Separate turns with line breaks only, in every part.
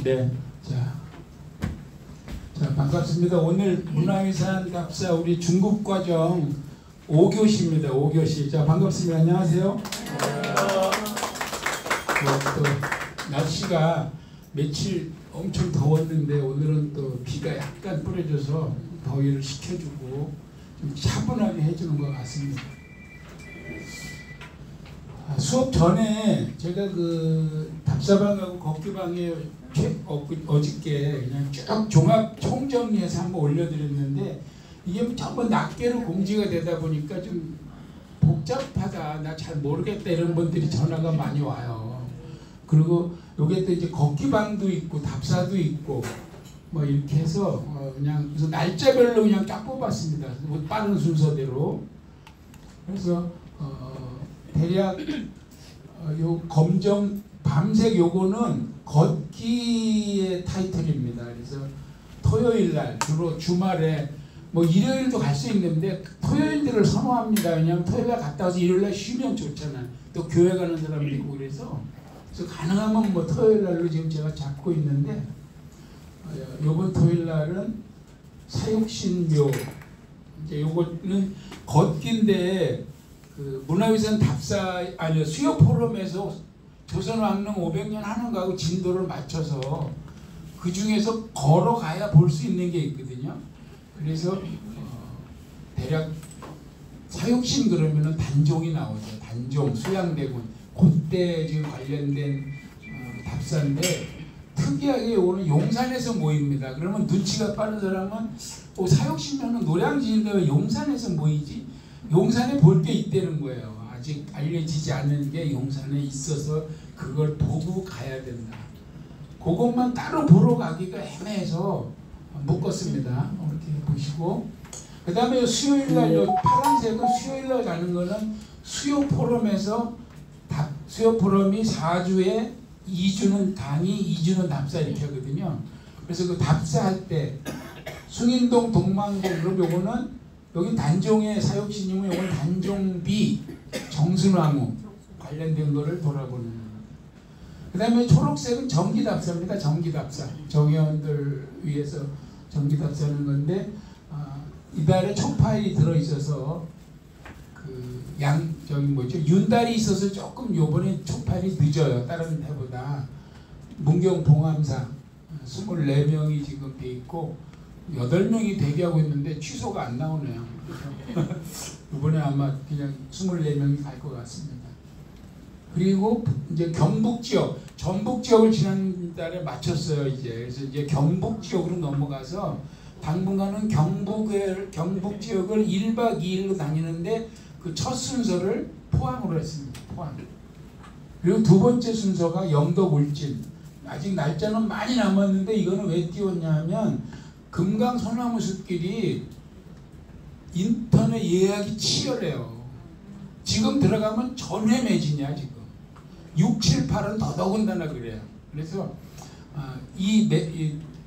네. 자, 반갑습니다. 오늘 문화유산 답사 우리 중급 과정 5교시입니다. 5교시. 자, 반갑습니다. 안녕하세요. 또 날씨가 며칠 엄청 더웠는데 오늘은 또 비가 약간 뿌려져서 더위를 식혀주고 좀 차분하게 해주는 것 같습니다. 수업 전에 제가 그 답사방하고 걷기방에 어저께 그냥 쭉 종합 총정리해서 한번 올려드렸는데 이게 전부 낱개로 공지가 되다 보니까 좀 복잡하다, 나 잘 모르겠다 이런 분들이 전화가 많이 와요. 그리고 요게 또 이제 걷기방도 있고 답사도 있고 뭐 이렇게 해서 그냥 그래서 날짜별로 그냥 딱 뽑았습니다. 빠른 순서대로. 그래서 대략 요 검정 밤색 요거는 걷기의 타이틀입니다. 그래서 토요일날 주로 주말에 뭐 일요일도 갈 수 있는데 토요일들을 선호합니다. 왜냐하면 토요일날 갔다 와서 일요일날 쉬면 좋잖아요. 또 교회 가는 사람도 있고 그래서 가능하면 뭐 토요일날로 지금 제가 잡고 있는데 요번 토요일날은 사육신묘 이제 요거는 걷기인데 그 문화유산 답사 아니 수요 포럼에서 조선왕릉 500년 하는 거하고 진도를 맞춰서 그 중에서 걸어가야 볼 수 있는 게 있거든요. 그래서 대략 사육신 그러면은 단종이 나오죠. 단종, 수양대군 그때 지금 관련된 답사인데 특이하게 오늘 용산에서 모입니다. 그러면 눈치가 빠른 사람은 사육신면은 노량진인데 왜 용산에서 모이지? 용산에 볼 게 있다는 거예요. 아직 알려지지 않은 게 용산에 있어서 그걸 보고 가야 된다. 그것만 따로 보러 가기가 애매해서 묶었습니다. 이렇게 보시고 그 다음에 수요일날 파란색은 수요일날 가는 거는 수요 포럼에서 수요 포럼이 4주에 2주는 강의, 2주는 답사 이렇게 하거든요. 그래서 그 답사할 때 숭인동 동망동 그럼 요거는 여기 단종의 사육신임은 요건 단종비 정순왕후 관련된 거를 돌아보는. 그 다음에 초록색은 정기답사입니다. 정기답사. 정회원들 위해서 정기답사하는 건데 이달에 초파일이 들어있어서 그 저기 뭐죠? 윤달이 있어서 조금 요번에 초파일이 늦어요. 다른 해보다. 문경 봉암사 24명이 지금 돼 있고 8명이 대기하고 있는데 취소가 안 나오네요. 이번에 아마 그냥 24명이 갈 것 같습니다. 그리고 이제 경북 지역, 전북 지역을 지난달에 마쳤어요. 그래서 이제 경북 지역으로 넘어가서 당분간은 경북 지역을 1박 2일로 다니는데 그 첫 순서를 포항으로 했습니다. 포항. 그리고 두 번째 순서가 영덕 울진. 아직 날짜는 많이 남았는데 이거는 왜 띄웠냐 하면 금강 소나무 숲길이 인터넷 예약이 치열해요. 지금 들어가면 전회 매진이야 지금. 6, 7, 8은 더더군다나 그래요. 그래서 이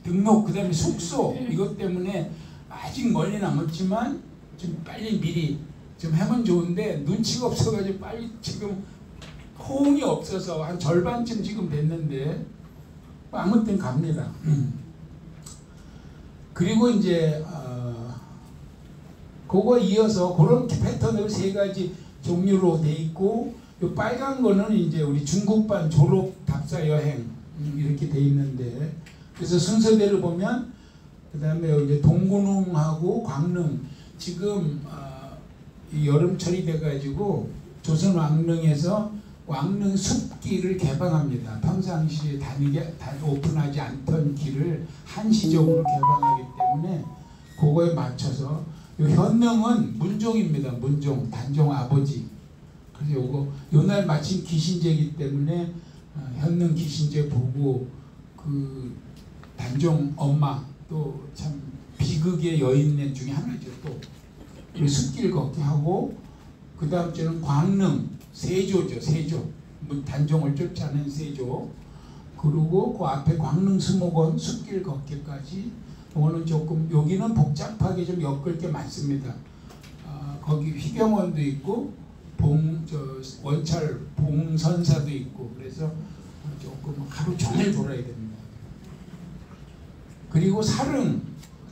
등록 그 다음에 숙소 이것 때문에 아직 멀리 남았지만 좀 빨리 미리 좀 하면 좋은데 눈치가 없어가지고 빨리 지금 호응이 없어서 한 절반쯤 지금 됐는데 아무튼 갑니다. 그리고 이제 그거 이어서 그런 패턴으로 3가지 종류로 돼 있고 요 빨간 거는 이제 우리 중국반 졸업 답사 여행 이렇게 돼 있는데 그래서 순서대로 보면 그 다음에 이제 동군웅하고 광릉 지금 이 여름철이 돼가지고 조선 왕릉에서 왕릉 숲길을 개방합니다. 평상시에 오픈하지 않던 길을 한시적으로 개방하기 때문에 그거에 맞춰서 요 현릉은 문종입니다. 문종 단종 아버지. 그래서 요날 마침 기신제이기 때문에 현릉 기신제 보고 그 단종 엄마 또 참 비극의 여인네 중에 하나죠. 또 숲길 걷기 하고 그 다음 주는 광릉 세조죠. 세조 단종을 쫓아낸 세조. 그리고 그 앞에 광릉 수목원 숲길 걷기까지. 이거는 조금 여기는 복잡하게 좀 엮을 게 많습니다. 거기 휘경원도 있고 원찰 봉선사도 있고 그래서 조금 하루 종일 돌아야 됩니다. 그리고 사릉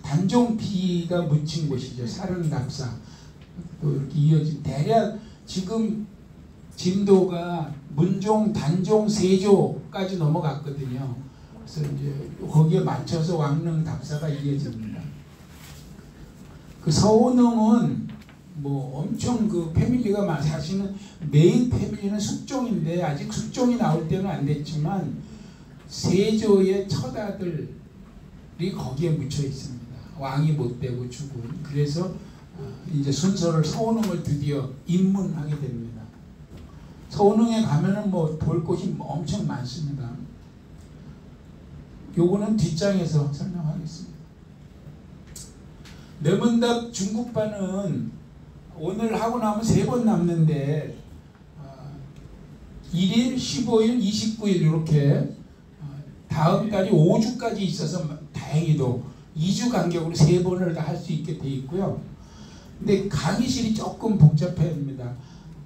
단종피가 묻힌 곳이죠. 사릉 답사. 또 이렇게 이어진 대략 지금 진도가 문종, 단종, 세조까지 넘어갔거든요. 그래서 이제 거기에 맞춰서 왕릉 답사가 이어집니다. 그 서호릉은 뭐 엄청 그 패밀리가 많아. 사실은 메인 패밀리는 숙종인데 아직 숙종이 나올 때는 안 됐지만 세조의 처아들이 거기에 묻혀 있습니다. 왕이 못 되고 죽은. 그래서 이제 순서를 서호릉을 드디어 입문하게 됩니다. 서호릉에 가면은 뭐 볼 곳이 엄청 많습니다. 요거는 뒷장에서 설명하겠습니다. 내문답 중국반은 오늘 하고 나면 3번 남는데 1일, 15일, 29일 이렇게 다음 달이 5주까지 있어서 다행히도 2주 간격으로 3번을 다 할 수 있게 돼 있고요. 근데 강의실이 조금 복잡합니다.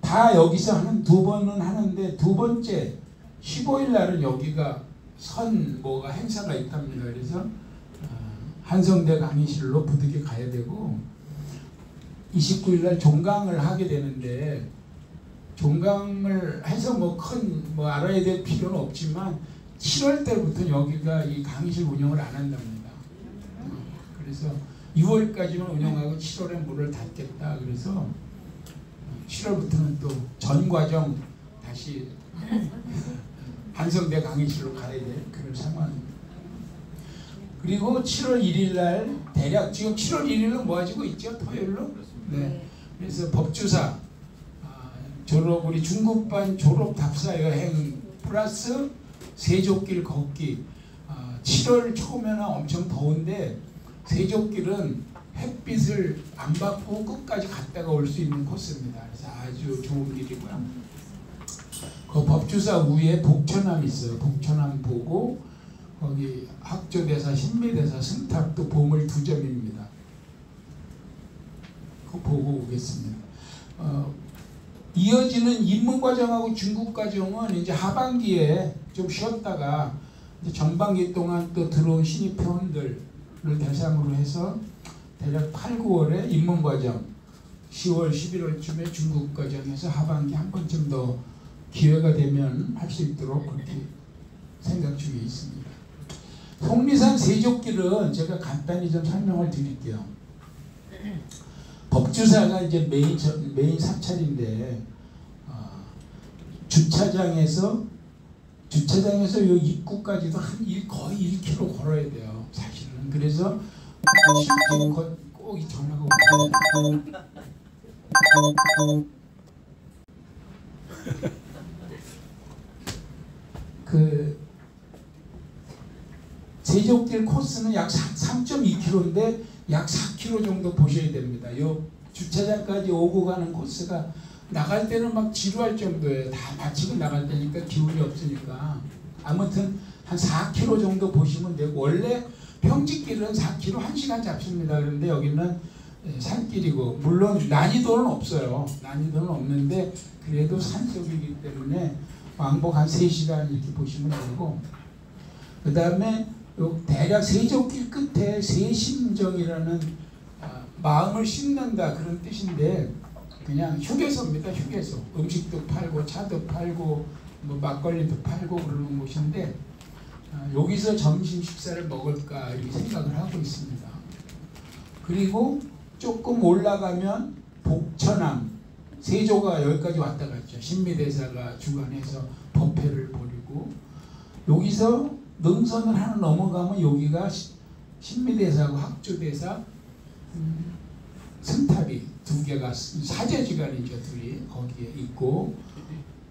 다 여기서 한 2번은 하는데 두 번째 15일 날은 여기가 뭐가 행사가 있답니다. 그래서 한성대 강의실로 부득이 가야 되고 29일 날 종강을 하게 되는데 종강을 해서 뭐 큰 알아야 될 필요는 없지만 7월 달부터 여기가 이 강의실 운영을 안 한답니다. 그래서 6월까지만 운영하고 7월에 문을 닫겠다. 그래서 7월부터는 또 전 과정 다시 한성대 강의실로 가야 될 그런 상황입니다. 그리고 7월 1일 날 대략 지금 7월 1일은 뭐 가지고 있죠? 토요일로? 네. 그래서 법주사 졸업 우리 중국반 졸업 답사 여행 플러스 세족길 걷기. 7월 초면은 엄청 더운데 세족길은 햇빛을 안 받고 끝까지 갔다가 올 수 있는 코스입니다. 그래서 아주 좋은 길이고요. 그 법주사 위에 복천암이 있어요. 복천암 보고 거기 학조대사, 신미대사, 승탑도 보물 2점입니다. 그거 보고 오겠습니다. 이어지는 입문과정하고 중국과정은 이제 하반기에 좀 쉬었다가 이제 전반기 동안 또 들어온 신입 회원들을 대상으로 해서 대략 8, 9월에 입문과정, 10월, 11월쯤에 중국과정에서 하반기 한 번쯤 더 기회가 되면 할 수 있도록 그렇게 생각 중에 있습니다. 속리산 세족길은 제가 간단히 좀 설명을 드릴게요. 법주사가 이제 메인 사찰인데 주차장에서 요 입구까지도 거의 1km 걸어야 돼요. 사실은. 그래서 꼭 이 전화가 오고 그 세족길 코스는 약 3.2km인데 약 4km 정도 보셔야 됩니다. 요 주차장까지 오고 가는 코스가 나갈 때는 막 지루할 정도예요. 다 마치고 나갈 때니까 기운이 없으니까. 아무튼 한 4km 정도 보시면 되고 원래 평지길은 4km 1시간 잡습니다. 그런데 여기는 산길이고 물론 난이도는 없어요. 난이도는 없는데 그래도 산속이기 때문에 왕복 한 3시간 이렇게 보시면 되고 그 다음에 대략 세족길 끝에 세심정이라는 마음을 심는다 그런 뜻인데 그냥 휴게소입니다. 휴게소. 음식도 팔고 차도 팔고 뭐 막걸리도 팔고 그러는 곳인데 여기서 점심 식사를 먹을까 이렇게 생각을 하고 있습니다. 그리고 조금 올라가면 복천암 세조가 여기까지 왔다 갔죠. 신미대사가 주관해서 법회를 벌이고 여기서 능선을 하나 넘어가면 여기가 신미대사하고 학조대사 승탑이 2개가 사제지간이죠. 둘이 거기에 있고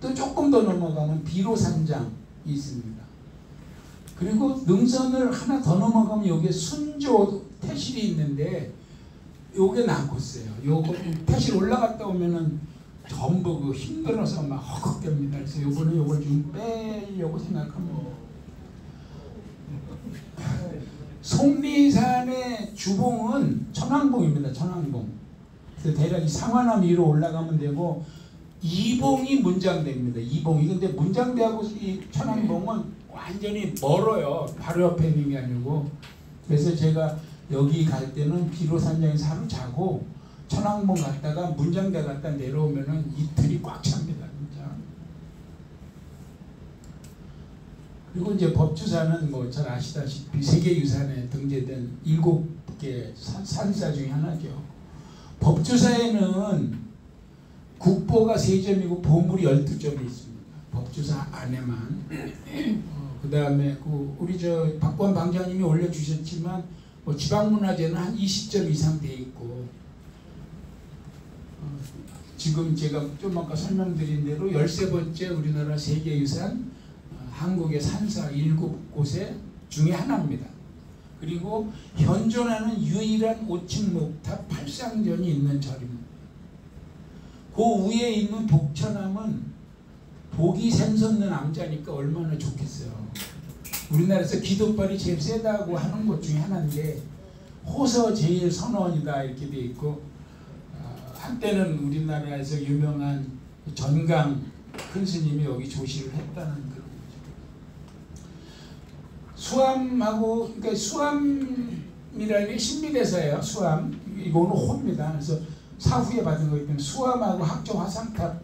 또 조금 더 넘어가면 비로산장이 있습니다. 그리고 능선을 하나 더 넘어가면 여기에 순조 태실이 있는데 요게 난코스예요. 요거 태실 올라갔다 오면은 전부 그 힘들어서 막 헉헉댑니다. 그래서 요번에 요걸 좀 빼려고 생각합니다. 속리산의 주봉은 천왕봉입니다. 천왕봉. 그래서 대략 이 상완암 위로 올라가면 되고 이봉이 문장대입니다. 이봉이. 근데 문장대하고 이 천왕봉은 완전히 멀어요. 바로 옆에 있는 게 아니고 그래서 제가 여기 갈 때는 비로산장에서 하루 자고 천왕봉 갔다가 문장대 갔다 내려오면은 이틀이 꽉 찹니다. 진짜. 그리고 이제 법주산은 뭐 잘 아시다시피 세계유산에 등재된 7개 산사 중에 하나죠. 법주사에는 국보가 3점이고 보물이 12점이 있습니다. 법주사 안에만. 그 다음에 우리 저 박권 방장님이 올려주셨지만 뭐 지방문화재는 한 20점 이상 돼 있고, 지금 제가 좀 아까 설명드린 대로 13번째 우리나라 세계유산 한국의 산사 7곳의 중에 하나입니다. 그리고 현존하는 유일한 5층 목탑 팔상전이 있는 절입니다. 그 위에 있는 독천암은 복이 샘솟는 암자니까 얼마나 좋겠어요. 우리나라에서 기도발이 제일 세다고 하는 곳 중에 하나인데 호서 제일 선원이다 이렇게 돼 있고, 한때는 우리나라에서 유명한 전강 큰 스님이 여기 조시를 했다는 그런 거죠. 수암하고, 그러니까 수암이라는 게 신미대사예요. 수암. 이거는 호입니다. 그래서 사후에 받은 거기 때문에 수암하고 학조 화상탑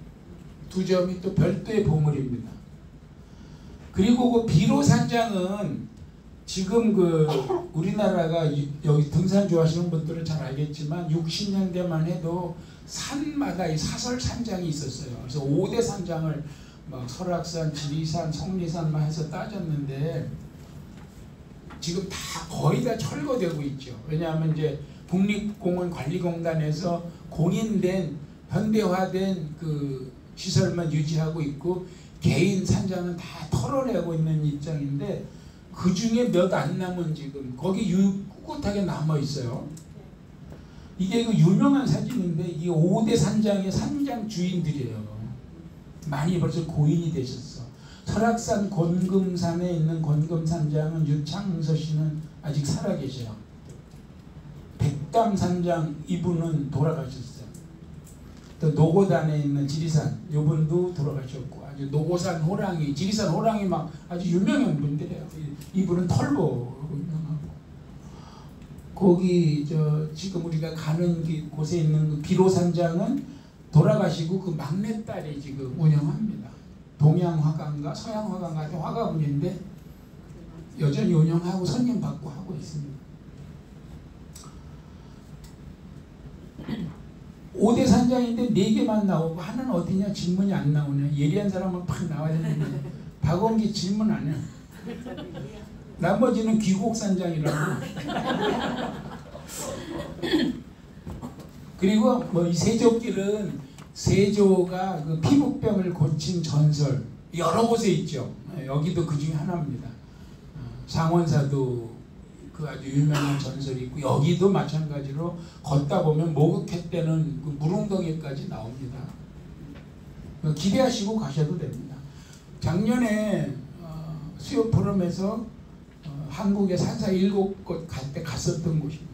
2점이 또 별도의 보물입니다. 그리고 그 비로산장은 지금 그 우리나라가 여기 등산 좋아하시는 분들은 잘 알겠지만 60년대만 해도 산마다 이 사설산장이 있었어요. 그래서 5대 산장을 막 설악산, 지리산, 성리산만 해서 따졌는데 지금 다 거의 다 철거되고 있죠. 왜냐하면 이제 국립공원관리공단에서 공인된 현대화된 그 시설만 유지하고 있고 개인 산장은 다 털어내고 있는 입장인데 그 중에 몇 안 남은 지금 거기 꿋꿋하게 남아 있어요. 이게 그 유명한 사진인데 이게 5대 산장의 산장 주인들이에요. 많이 벌써 고인이 되셨어. 설악산 권금산에 있는 권금산장은 유창서 씨는 아직 살아계셔요. 백담산장 이분은 돌아가셨어요. 또 노고단에 있는 지리산 이분도 돌아가셨고, 아주 노고산 호랑이, 지리산 호랑이 막 아주 유명한 분들이에요. 이분은 털보로 유명하고, 거기 저 지금 우리가 가는 곳에 있는 그 비로산장은 돌아가시고 그 막내딸이 지금 운영합니다. 동양화가인가 서양화가인가 하여튼 화가분인데 여전히 운영하고 손님 받고 하고 있습니다. 5대 산장인데 4개만 나오고 하나는 어디냐 질문이 안 나오네. 예리한 사람은 팍 나와야 되는데 박원기 질문 안 해. 나머지는 귀곡산장이라고. 그리고 뭐 이 세조길은 세조가 그 피부병을 고친 전설 여러 곳에 있죠. 여기도 그 중에 하나입니다. 상원사도 그 아주 유명한 전설이 있고, 여기도 마찬가지로 걷다 보면 목욕했다는 그 물웅덩이까지 나옵니다. 기대하시고 가셔도 됩니다. 작년에 수요 포럼에서 한국의 산사 7곳 갈 때 갔었던 곳입니다.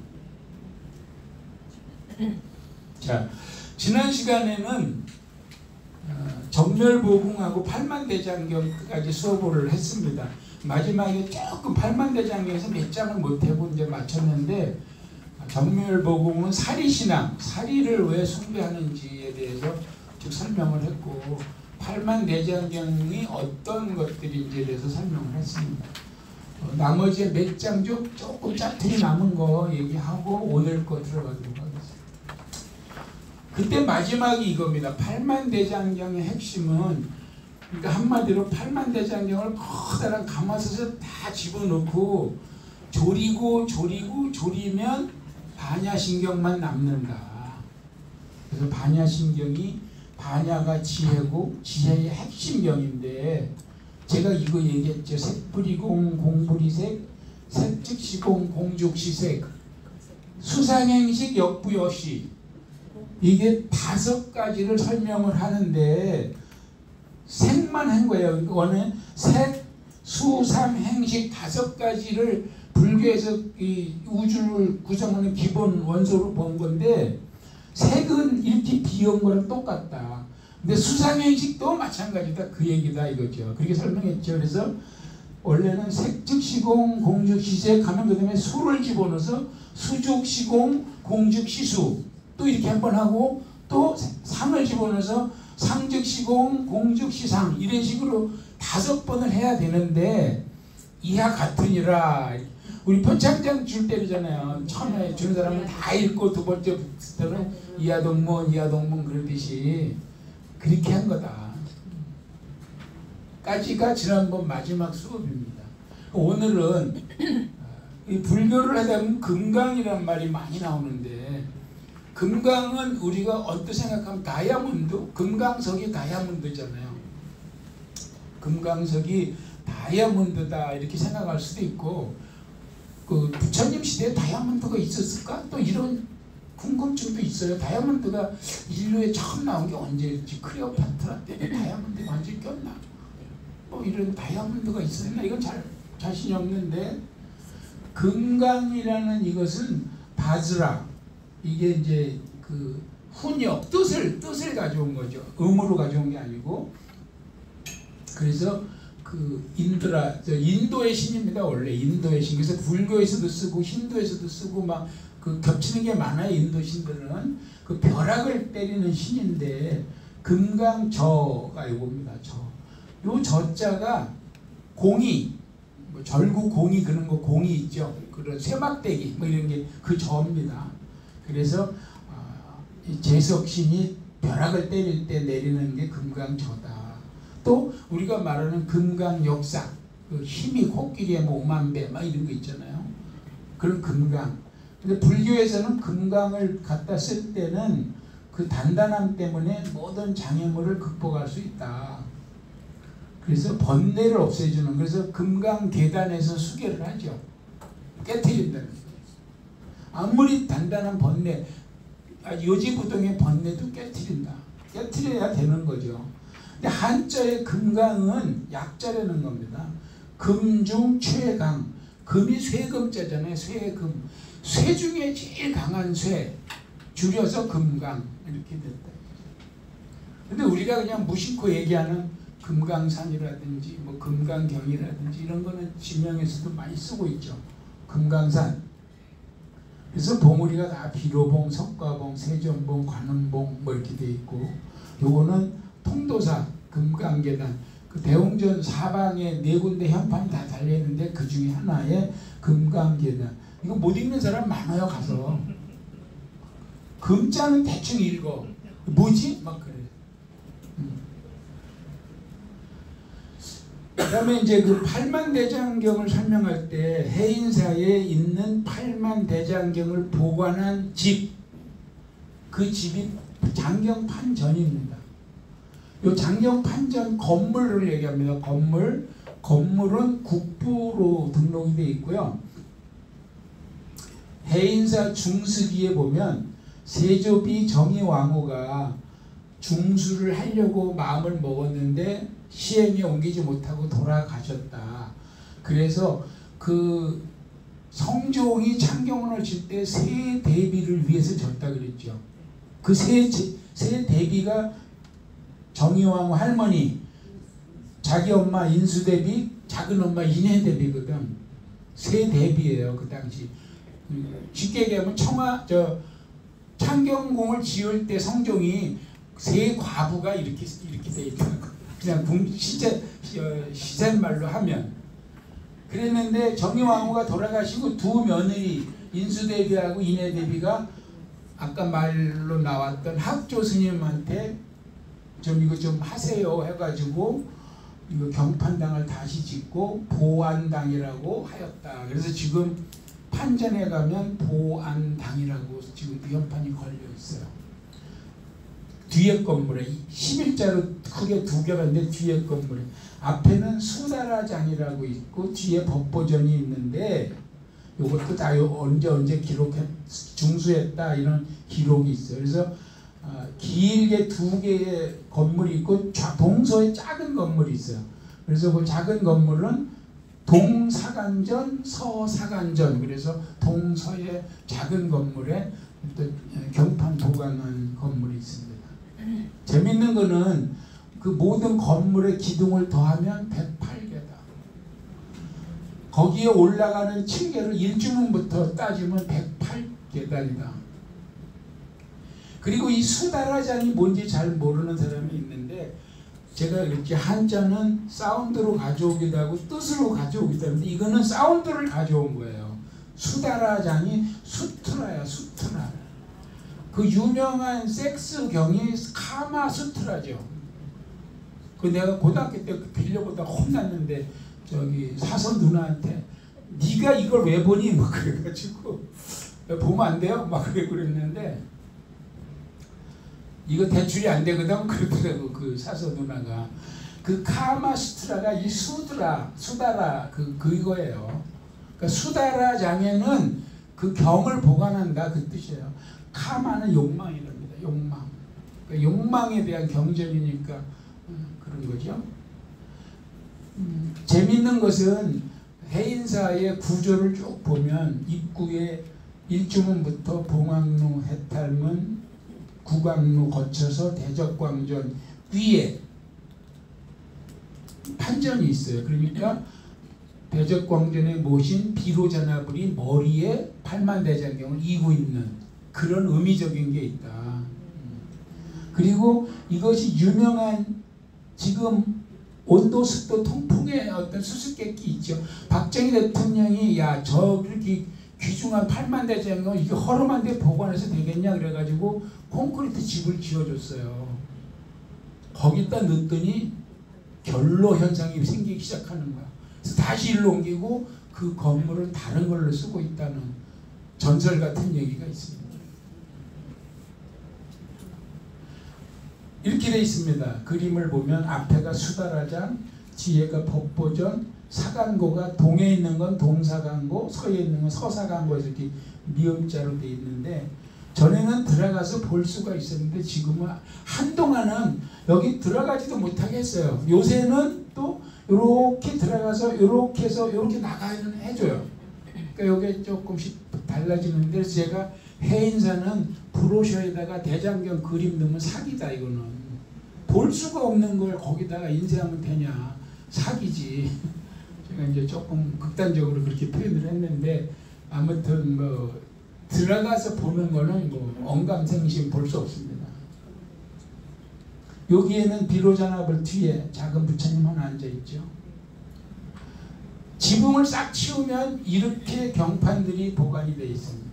자, 지난 시간에는 정멸보궁하고 팔만대장경까지 수업을 했습니다. 마지막에 조금 팔만대장경에서 몇 장을 못하고 이제 마쳤는데, 정멸보궁은 사리신앙, 사리를 왜 숭배하는지에 대해서 쭉 설명을 했고, 팔만대장경이 어떤 것들인지에 대해서 설명을 했습니다. 나머지 몇 장 조금 짜투리 남은 거 얘기하고 오늘 거 들어가도록 하겠습니다. 그때 마지막이 이겁니다. 팔만대장경의 핵심은, 그러니까 한마디로 팔만대장경을 커다란 가마솥에 다 집어넣고 조리면 반야신경만 남는다. 그래서 반야신경이 반야가 지혜고 지혜의 핵심경인데, 제가 이거 얘기했죠. 색불이공 공불이색, 색즉시공 공즉시색, 수상행식 역부여시, 이게 5가지를 설명을 하는데 색만 한 거예요. 이거는 색, 수, 삼, 행식 5가지를 불교에서 이 우주를 구성하는 기본 원소로 본 건데, 색은 이렇게 비운 거랑 똑같다. 근데 수상행식도 마찬가지다 그 얘기다 이거죠. 그렇게 설명했죠. 그래서 원래는 색즉시공 공즉시색 하면 그 다음에 수를 집어넣어서 수즉시공 공즉시수 또 이렇게 한 번 하고 또 상을 집어넣어서 상즉시공 공즉시상 이런 식으로 5번을 해야 되는데 이하 같으니라. 우리 표창장 줄 때잖아요. 처음에 주는 사람은 다 읽고 두 번째 때는 이하동문 이하동문 그러듯이 그렇게 한 거다. 까지가 지난번 마지막 수업입니다. 오늘은 이 불교를 하다 보면 금강이란 말이 많이 나오는데 금강은 우리가 어떻게 생각하면 다이아몬드? 금강석이 다이아몬드잖아요. 금강석이 다이아몬드다 이렇게 생각할 수도 있고 그 부처님 시대에 다이아몬드가 있었을까? 또 이런 궁금증도 있어요. 다이아몬드가 인류에 처음 나온 게 언제였지? 클레오파트라 때문에 다이아몬드가 완전히 꼈나? 뭐 이런 다이아몬드가 있었나? 이건 잘 자신이 없는데 금강이라는 이것은 바즈라 이게 이제 그 훈역 뜻을 가져온 거죠. 음으로 가져온 게 아니고 그래서 그 인도의 신입니다. 원래 인도의 신. 그래서 불교에서도 쓰고 힌두에서도 쓰고 막 그 겹치는 게 많아요. 인도 신들은 그 벼락을 때리는 신인데 금강저가 이겁니다. 요 저자가 공이 뭐 절구 공이 그런 거 공이 있죠. 그런 쇠막대기 뭐 이런 게 그 저입니다. 그래서 이 재석신이 벼락을 때릴 때 내리는 게 금강저다. 또 우리가 말하는 금강역사 그 힘이 코끼리의 뭐 5만 배 막 이런 거 있잖아요. 그런 금강. 근데 불교에서는 금강을 갖다 쓸 때는 그 단단함 때문에 모든 장애물을 극복할 수 있다. 그래서 번뇌를 없애주는 그래서 금강 계단에서 수계를 하죠. 깨트린다는 거예요. 아무리 단단한 번뇌 요지부동의 번뇌도 깨트린다. 깨트려야 되는 거죠. 근데 한자의 금강은 약자라는 겁니다. 금중 최강. 금이 쇠금자잖아요. 쇠금. 쇠 중에 제일 강한 쇠. 줄여서 금강. 이렇게 됐다. 근데 우리가 그냥 무심코 얘기하는 금강산이라든지 뭐 금강경이라든지 이런 거는 지명에서도 많이 쓰고 있죠. 금강산. 그래서 봉우리가 다 비로봉, 석가봉, 세전봉, 관음봉 뭐 이렇게 돼 있고 요거는 통도사 금강계단 그 대웅전 사방에 4군데 현판이 다 달려있는데 그 중에 하나에 금강계단 이거 못 읽는 사람 많아요. 가서 금자는 대충 읽어 뭐지? 막 그래. 그 다음에 이제 그 팔만대장경을 설명할 때 해인사에 있는 팔만대장경을 보관한 집, 그 집이 장경판전입니다. 이 장경판전 건물을 얘기합니다. 건물은 국부로 등록이 되어 있고요. 해인사 중수기에 보면 세조비 정의왕후가 중수를 하려고 마음을 먹었는데 시행에 옮기지 못하고 돌아가셨다. 그래서 그 성종이 창경원을 질 때 세 대비를 위해서 졌다 그랬죠. 그 세 대비가 정의왕후 할머니, 자기 엄마 인수대비, 작은 엄마 인혜대비거든. 세 대비예요. 그 당시. 쉽게 얘기하면 창경궁을 지을 때 성종이 세 과부가 이렇게 돼 있다고. 그냥 시zet말로 하면 그랬는데 정의왕후가 돌아가시고 두 며느리 인수대비하고 인혜대비가 아까 말로 나왔던 학조 스님한테 좀 이거 좀 하세요 해가지고 이거 경판당을 다시 짓고 보안당이라고 하였다. 그래서 지금 판전에 가면 보안당이라고 지금 현판이 걸려 있어요. 뒤에 건물에 11자로 크게 두 개가 있는데 뒤에 건물에 앞에는 수다라장이라고 있고 뒤에 법보전이 있는데 이것도 다 언제 기록해 중수했다 이런 기록이 있어요. 그래서 길게 두 개의 건물이 있고 동서에 작은 건물이 있어요. 그래서 그 작은 건물은 동사간전, 서사간전. 그래서 동서의 작은 건물에 또 경판 보관한 건물이 있습니다. 재밌는 거는 그 모든 건물의 기둥을 더하면 108개다. 거기에 올라가는 층계를 1주문부터 따지면 108계단이다. 그리고 이 수다라장이 뭔지 잘 모르는 사람이 있는데, 제가 이렇게 한자는 사운드로 가져오기도 하고 뜻으로 가져오기도 하는데, 이거는 사운드를 가져온 거예요. 수다라장이 수트라야, 수트라. 그 유명한 섹스 경이 카마수트라죠. 그 내가 고등학교 때 빌려보다가 혼났는데, 저기 사선 누나한테 네가 이걸 왜 보니? 막 그래가지고 보면 안 돼요? 막 그랬는데, 이거 대출이 안 되거든? 그러더라고 그 사선 누나가. 그 카마수트라가 이 수다라 그거예요. 그러니까 수다라 장에는 그 경을 보관한다 그 뜻이에요. 카마는 욕망이랍니다. 욕망. 그러니까 욕망에 대한 경전이니까 그런 거죠. 재밌는 것은 해인사의 구조를 쭉 보면 입구에 일주문부터 봉황루, 해탈문, 구강루 거쳐서 대적광전 위에 판전이 있어요. 그러니까 대적광전에 모신 비로자나불이 머리에 팔만대장경을 이고 있는 그런 의미적인 게 있다. 그리고 이것이 유명한 지금 온도, 습도, 통풍의 어떤 수수께끼 있죠. 박정희 대통령이 야, 저 그렇게 귀중한 8만대장경 이게 허름한데 보관해서 되겠냐 그래가지고 콘크리트 집을 지어줬어요. 거기다 넣었더니 결로 현상이 생기기 시작하는 거야. 그래서 다시 일로 옮기고 그 건물을 다른 걸로 쓰고 있다는 전설 같은 얘기가 있습니다. 이렇게 돼 있습니다. 그림을 보면 앞에가 수다라장, 뒤에가 법보전, 사간고가 동에 있는 건 동사간고, 서에 있는 건 서사간고에서 이렇게 미음자로 돼 있는데, 전에는 들어가서 볼 수가 있었는데 지금은 한동안은 여기 들어가지도 못하게 했어요. 요새는 또 이렇게 들어가서 이렇게 해서 이렇게 나가는 해줘요. 그러니까 이게 조금씩 달라지는데, 그래서 제가 해인사는 브로셔에다가 대장경 그림 넣으면 사기다. 이거는 볼 수가 없는 걸 거기다가 인쇄하면 되냐, 사기지. 제가 이제 조금 극단적으로 그렇게 표현을 했는데, 아무튼 뭐 들어가서 보는 거는 뭐 언감생심 볼 수 없습니다. 여기에는 비로자나불 뒤에 작은 부처님 하나 앉아 있죠. 지붕을 싹 치우면 이렇게 경판들이 보관이 되어 있습니다.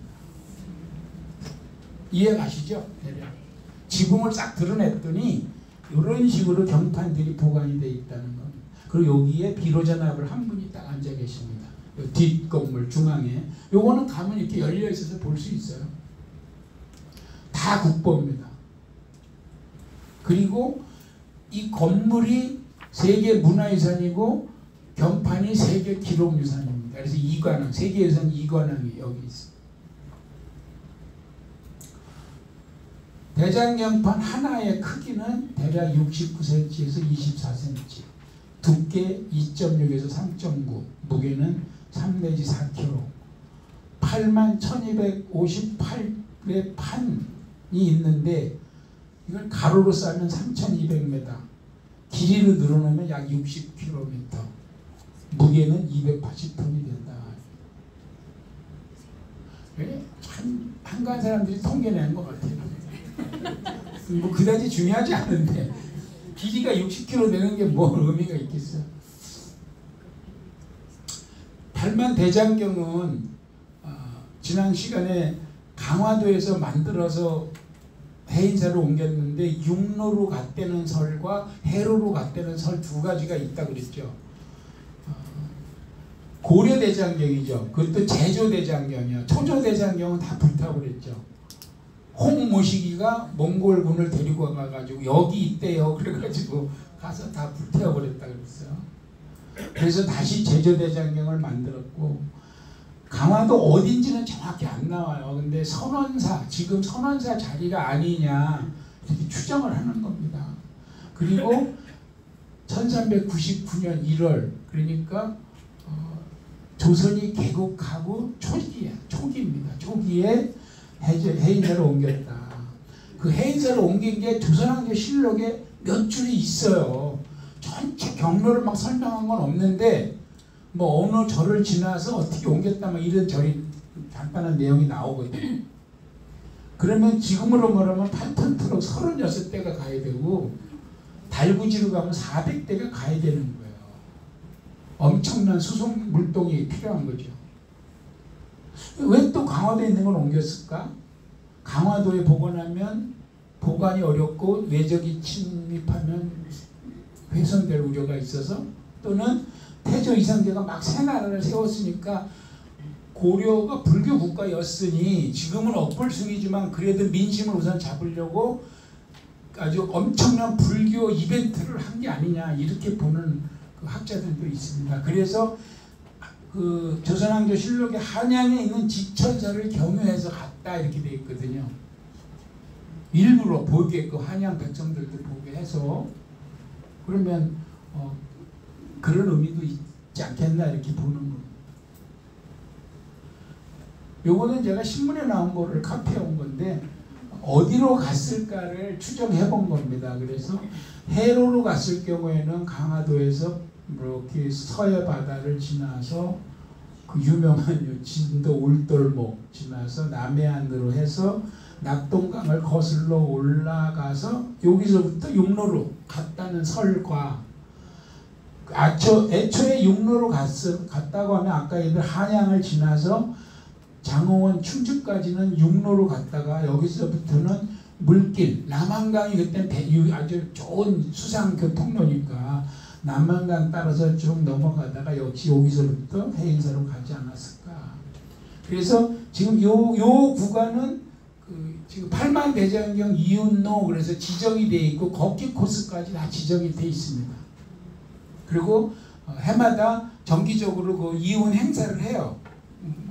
이해 가시죠? 지붕을 싹 드러냈더니 이런 식으로 경판들이 보관이 되어 있다는 겁니다. 그리고 여기에 비로자나불 한 분이 딱 앉아 계십니다. 뒷 건물 중앙에. 요거는 가면 이렇게 열려 있어서 볼 수 있어요. 다 국보입니다. 그리고 이 건물이 세계 문화유산이고 경판이 세계 기록유산입니다. 그래서 이관왕, 세계유산 이관왕이 여기 있습니다. 대장경판 하나의 크기는 대략 69cm에서 24cm, 두께 2.6에서 3.9, 무게는 3 내지 4kg, 81,258의 판이 있는데 이걸 가로로 싸면 3,200m, 길이로 늘어놓으면 약 60km, 무게는 280톤이 된다. 한가한 사람들이 통계내는 것 같아요. 뭐 그다지 중요하지 않은데 길이가 60km 되는 게 뭐 의미가 있겠어요. 팔만대장경은 지난 시간에 강화도에서 만들어서 해인사로 옮겼는데 육로로 갔다는 설과 해로로 갔다는 설 두 가지가 있다고 그랬죠. 고려대장경이죠. 그것도 제조대장경이요. 초조대장경은 다 불타고 그랬죠. 홍모시기가 몽골군을 데리고 가가지고 여기 있대요. 그래가지고 가서 다 불태워버렸다 그랬어요. 그래서 다시 제조대장경을 만들었고, 강화도 어딘지는 정확히 안 나와요. 근데 선원사, 지금 선원사 자리가 아니냐 이렇게 추정을 하는 겁니다. 그리고 1399년 1월, 그러니까 조선이 개국하고 초기입니다. 초기에 해인사를 옮겼다. 그 해인사를 옮긴 게 조선왕조실록에 몇 줄이 있어요. 전체 경로를 막 설명한 건 없는데 뭐 어느 절을 지나서 어떻게 옮겼다 막 이런 절이 간단한 내용이 나오거든요. 그러면 지금으로 말하면 8톤 트럭 36대가 가야 되고 달구지로 가면 400대가 가야 되는 거예요. 엄청난 수송 물동이 필요한 거죠. 왜 또 강화도에 있는 걸 옮겼을까? 강화도에 복원하면 보관이 어렵고 외적이 침입하면 훼손될 우려가 있어서, 또는 태조 이성계가 막 새 나라를 세웠으니까 고려가 불교 국가였으니 지금은 억불숭이지만 그래도 민심을 우선 잡으려고 아주 엄청난 불교 이벤트를 한 게 아니냐, 이렇게 보는 그 학자들도 있습니다. 그래서 그 조선왕조 실록에 한양에 있는 지천사를 경유해서 갔다 이렇게 돼 있거든요. 일부러 보게끔 한양 백성들도 보게 해서, 그러면 그런 의미도 있지 않겠나 이렇게 보는 겁니다. 요거는 제가 신문에 나온 거를 카피해 온 건데 어디로 갔을까를 추정해 본 겁니다. 그래서 해로로 갔을 경우에는 강화도에서 이렇게 서해 바다를 지나서 그 유명한 진도 울돌목 지나서 남해안으로 해서 낙동강을 거슬러 올라가서 여기서부터 육로로 갔다는 설과, 애초에 육로로 갔다고 하면 아까 얘들 한양을 지나서 장호원 충주까지는 육로로 갔다가 여기서부터는 물길, 남한강이 그때 아주 좋은 수상 교통로니까 남한강 따라서 쭉 넘어가다가 역시 여기서부터 해인사로 가지 않았을까. 그래서 지금 요 구간은 지금 팔만대장경 이운로 그래서 지정이 돼 있고 걷기 코스까지 다 지정이 돼 있습니다. 그리고 해마다 정기적으로 그 이운 행사를 해요.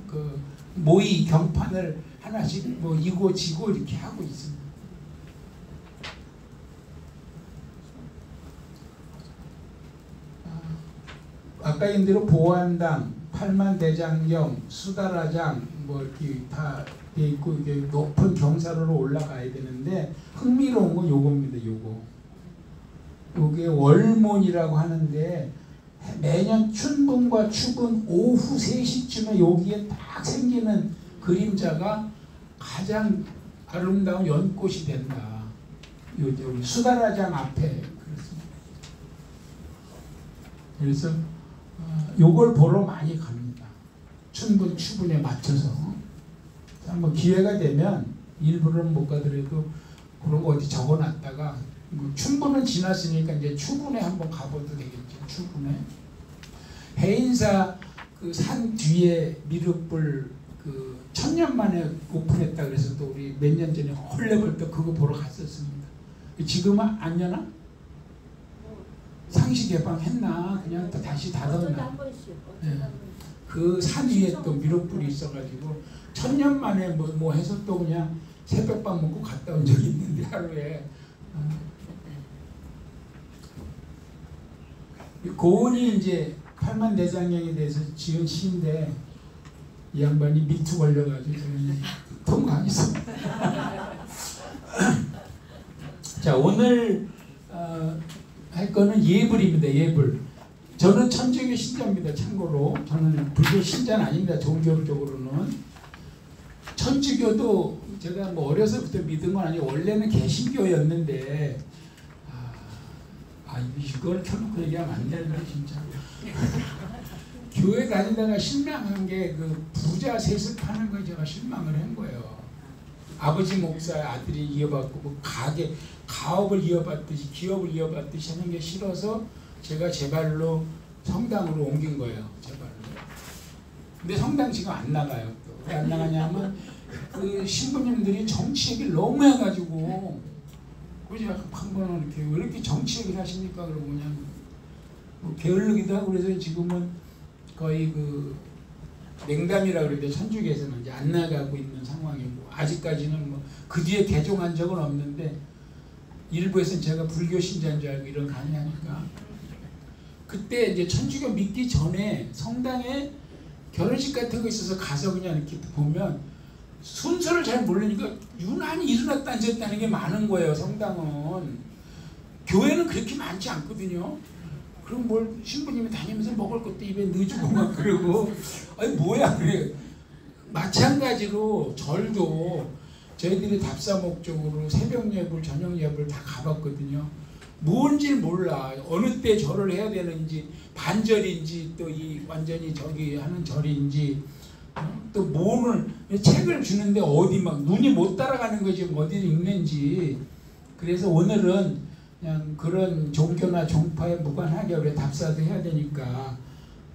그 모의 경판을 하나씩 뭐 이고 지고 이렇게 하고 있습니다. 아까 얘기한 대로 보안당, 팔만대장경, 수다라장 뭐 이렇게 다 돼 있고 이게 높은 경사로로 올라가야 되는데 흥미로운 건 요겁니다. 요게 월몬이라고 하는데 매년 춘분과 추분 오후 3시쯤에 여기에 딱 생기는 그림자가 가장 아름다운 연꽃이 된다. 여기 수다라장 앞에 그렇습니다. 그래서 요걸 보러 많이 갑니다. 춘분, 추분에 맞춰서. 한번 기회가 되면 일부러는 못 가더라도 그런 거 어디 적어놨다가 춘분은 지났으니까 이제 추분에 한번 가봐도 되겠죠. 추분에 해인사 그 산 뒤에 미륵불 그 1000년 만에 오픈했다 그래서 또 우리 몇 년 전에 헐레벌떡 그거 보러 갔었습니다. 지금은 안 여나? 상시 개방했나? 그냥 또 다시 닫았나? 네. 그 산 위에 또 미륵불이 있어가지고 1000년 만에 뭐 해서 또 그냥 새벽밥 먹고 갔다 온 적이 있는데 하루에. 고은이 이제 팔만대장경에 대해서 지은 시인데 이 양반이 미투 걸려가지고 통과하겠습니다. 자, 오늘 할 거는 예불입니다. 예불. 저는 천주교 신자입니다. 참고로 저는 불교 신자는 아닙니다. 종교적으로는. 천주교도 제가 뭐 어려서부터 믿은 건 아니고 원래는 개신교였는데 이걸 켜놓고 얘기하면 안 되나 진짜. 교회 다니다가 실망한 게 그 부자 세습하는 거에 제가 실망을 한 거예요. 아버지 목사 아들이 이어받고 뭐 가업을 이어받듯이 기업을 이어받듯이 하는 게 싫어서 제가 제 발로 성당으로 옮긴 거예요. 제 발로. 근데 성당 지금 안 나가요. 왜 안 나가냐면 그 신부님들이 정치 얘기를 너무 해가지고 그래서 한 번은 이렇게 왜 이렇게 정치 얘기를 하십니까? 그러고 그냥 뭐 게을르기도 하고 그래서 지금은 거의 그 냉담이라고 그러는데 천주교에서는 이제 안 나가고 있는 상황이고 아직까지는 뭐 그 뒤에 개종한 적은 없는데 일부에서는 제가 불교 신자인 줄 알고 이런 강의하니까 그때 이제 천주교 믿기 전에 성당에 결혼식 같은 거 있어서 가서 그냥 이렇게 보면 순서를 잘 모르니까 유난히 일어났다 앉았다는 게 많은 거예요. 성당은. 교회는 그렇게 많지 않거든요. 그럼 뭘 신부님이 다니면서 먹을 것도 입에 넣어주고 막 그러고 아니 뭐야 그래. 마찬가지로 절도 저희들이 답사 목적으로 새벽 예불, 저녁 예불 다 가봤거든요. 뭔지 몰라. 어느 때 절을 해야 되는지, 반절인지 또 이 완전히 저기 하는 절인지, 또 뭐를 책을 주는데 어디 막 눈이 못 따라가는 거지 어디를 읽는지. 그래서 오늘은 그냥 그런 종교나 종파에 무관하게 우리 답사도 해야 되니까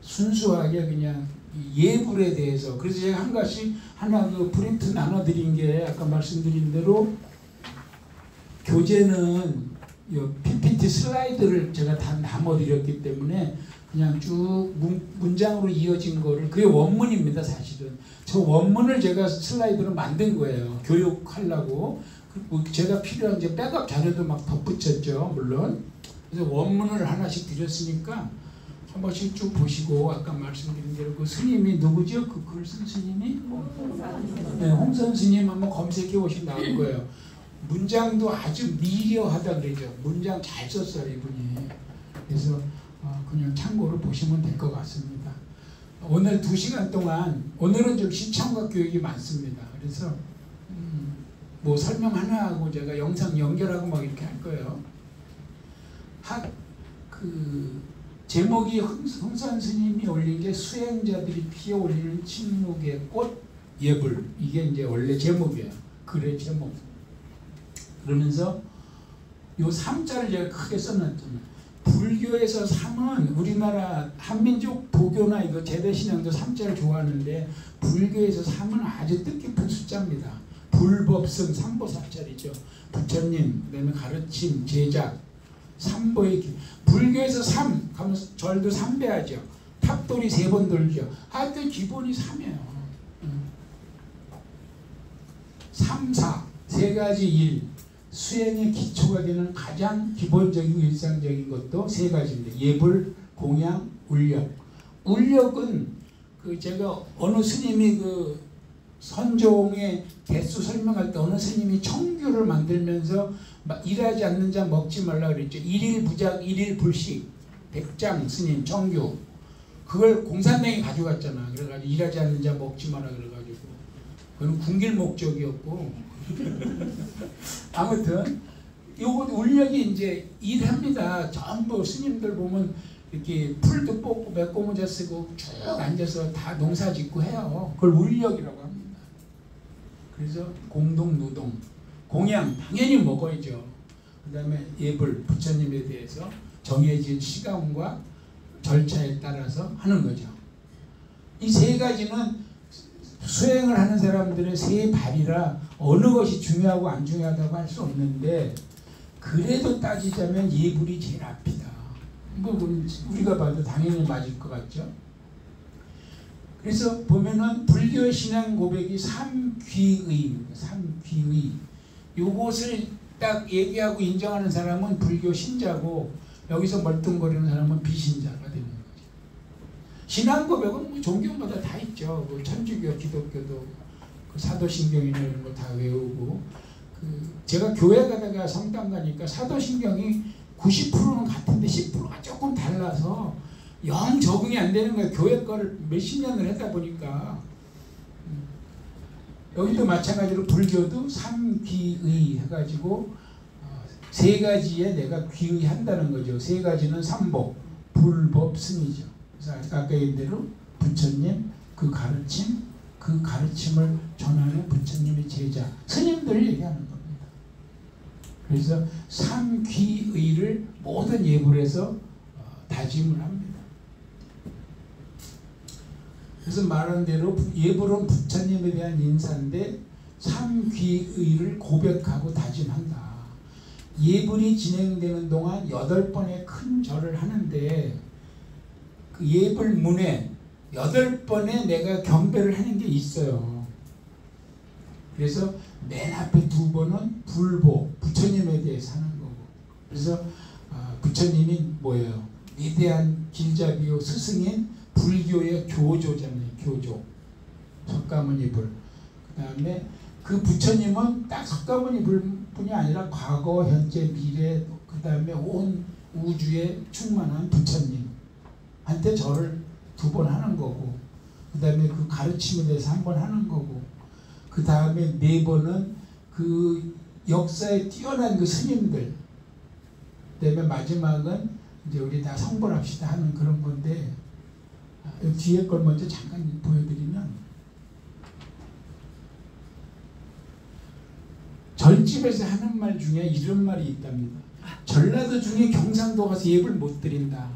순수하게 그냥 예불에 대해서. 그래서 제가 한 가지 하나 그 프린트 나눠드린 게 아까 말씀드린 대로 교재는 PPT 슬라이드를 제가 다 남아드렸기 때문에 그냥 쭉 문장으로 이어진 거를, 그게 원문입니다. 사실은 저 원문을 제가 슬라이드로 만든 거예요. 교육하려고. 제가 필요한 이제 백업 자료도 막 덧붙였죠, 물론. 그래서 원문을 하나씩 드렸으니까 한 번씩 쭉 보시고, 아까 말씀드린 대로 그 스님이 누구죠? 그 글 쓴 스님이? 네, 홍선 스님 한번 검색해 보시면 나올 거예요. 문장도 아주 미려하다 그러죠. 문장 잘 썼어요, 이분이. 그래서 그냥 참고로 보시면 될 것 같습니다. 오늘 2시간 동안, 오늘은 좀 시청각 교육이 많습니다. 그래서 뭐 설명 하나 하고 제가 영상 연결하고 막 이렇게 할 거예요. 제목이 홍선 스님이 올린 게 수행자들이 피어 올리는 침묵의 꽃 예불. 이게 이제 원래 제목이에요. 글의 제목. 그러면서 요 3자를 제가 크게 써놨잖아요. 불교에서 3은 우리나라 한민족 도교나 이거 제대신앙도 3자를 좋아하는데 불교에서 3은 아주 뜻깊은 숫자입니다. 불법승 3보살자리죠. 부처님, 그다음에 가르침, 제작, 3보의 길. 불교에서 3 하면 절도 3배하죠. 탑돌이 3번 돌죠. 하여튼 기본이 3이에요. 3, 4, 3가지 일. 수행의 기초가 되는 가장 기본적이고 일상적인 것도 3가지입니다. 예불, 공양, 울력. 울력은 제가 어느 스님이 선종의 개수 설명할 때 어느 스님이 청규를 만들면서 일하지 않는 자 먹지 말라 그랬죠. 일일 부작, 일일 불식. 백장 스님 청규. 그걸 공산당이 가져갔잖아. 그래가지고 일하지 않는 자 먹지 마라 그래가지고. 그건 굶길 목적이었고. 아무튼 요거 울력이 이제 일합니다. 전부 스님들 보면 이렇게 풀도 뽑고 메꼬모자 쓰고 쭉 앉아서 다 농사 짓고 해요. 그걸 울력이라고 합니다. 그래서 공동 노동, 공양 당연히 먹어야죠. 그 다음에 예불, 부처님에 대해서 정해진 시간과 절차에 따라서 하는 거죠. 이 3가지는 수행을 하는 사람들의 3발이라 어느 것이 중요하고 안 중요하다고 할 수 없는데, 그래도 따지자면 예불이 제일 앞이다. 우리가 봐도 당연히 맞을 것 같죠. 그래서 보면은 불교의 신앙 고백이 3귀의입니다. 3귀의. 요것을 딱 얘기하고 인정하는 사람은 불교 신자고, 여기서 멀뚱거리는 사람은 비신자가 되는 거죠. 신앙 고백은 뭐 종교마다 다 있죠. 뭐 천주교, 기독교도 사도신경이나 이런 거 다 외우고, 제가 교회 가다가 성당 가니까 사도신경이 90%는 같은데 10%가 조금 달라서 영 적응이 안 되는 거예요. 교회 거를 몇십 년을 하다 보니까. 여기도 마찬가지로 불교도 3귀의 해가지고 3가지에 내가 귀의한다는 거죠. 3가지는 삼복, 불법, 승이죠. 그래서 아까 얘기한 대로 부처님, 그 가르침, 그 가르침을 전하는 부처님의 제자, 스님들 얘기하는 겁니다. 그래서 3귀의를 모든 예불에서 다짐을 합니다. 그래서 말한 대로 예불은 부처님에 대한 인사인데 3귀의를 고백하고 다짐한다. 예불이 진행되는 동안 8번의 큰 절을 하는데, 그 예불문에 8번에 내가 경배를 하는 게 있어요. 그래서 맨 앞에 2번은 불보, 부처님에 대해서 하는 거고. 그래서 부처님이 뭐예요? 위대한 길잡이요 스승인 불교의 교조잖아요. 교조. 석가모니불. 그 다음에 그 부처님은 딱 석가모니불뿐이 아니라 과거, 현재, 미래, 그 다음에 온 우주에 충만한 부처님한테 절을 2번 하는 거고, 그 다음에 그 가르침에 대해서 1번 하는 거고, 그 다음에 4번은 그 역사에 뛰어난 그 스님들, 그 다음에 마지막은 이제 우리 다 성불합시다 하는 그런 건데, 뒤에 걸 먼저 잠깐 보여드리면, 절집에서 하는 말 중에 이런 말이 있답니다. 전라도 중에 경상도 가서 예불 못 드린다.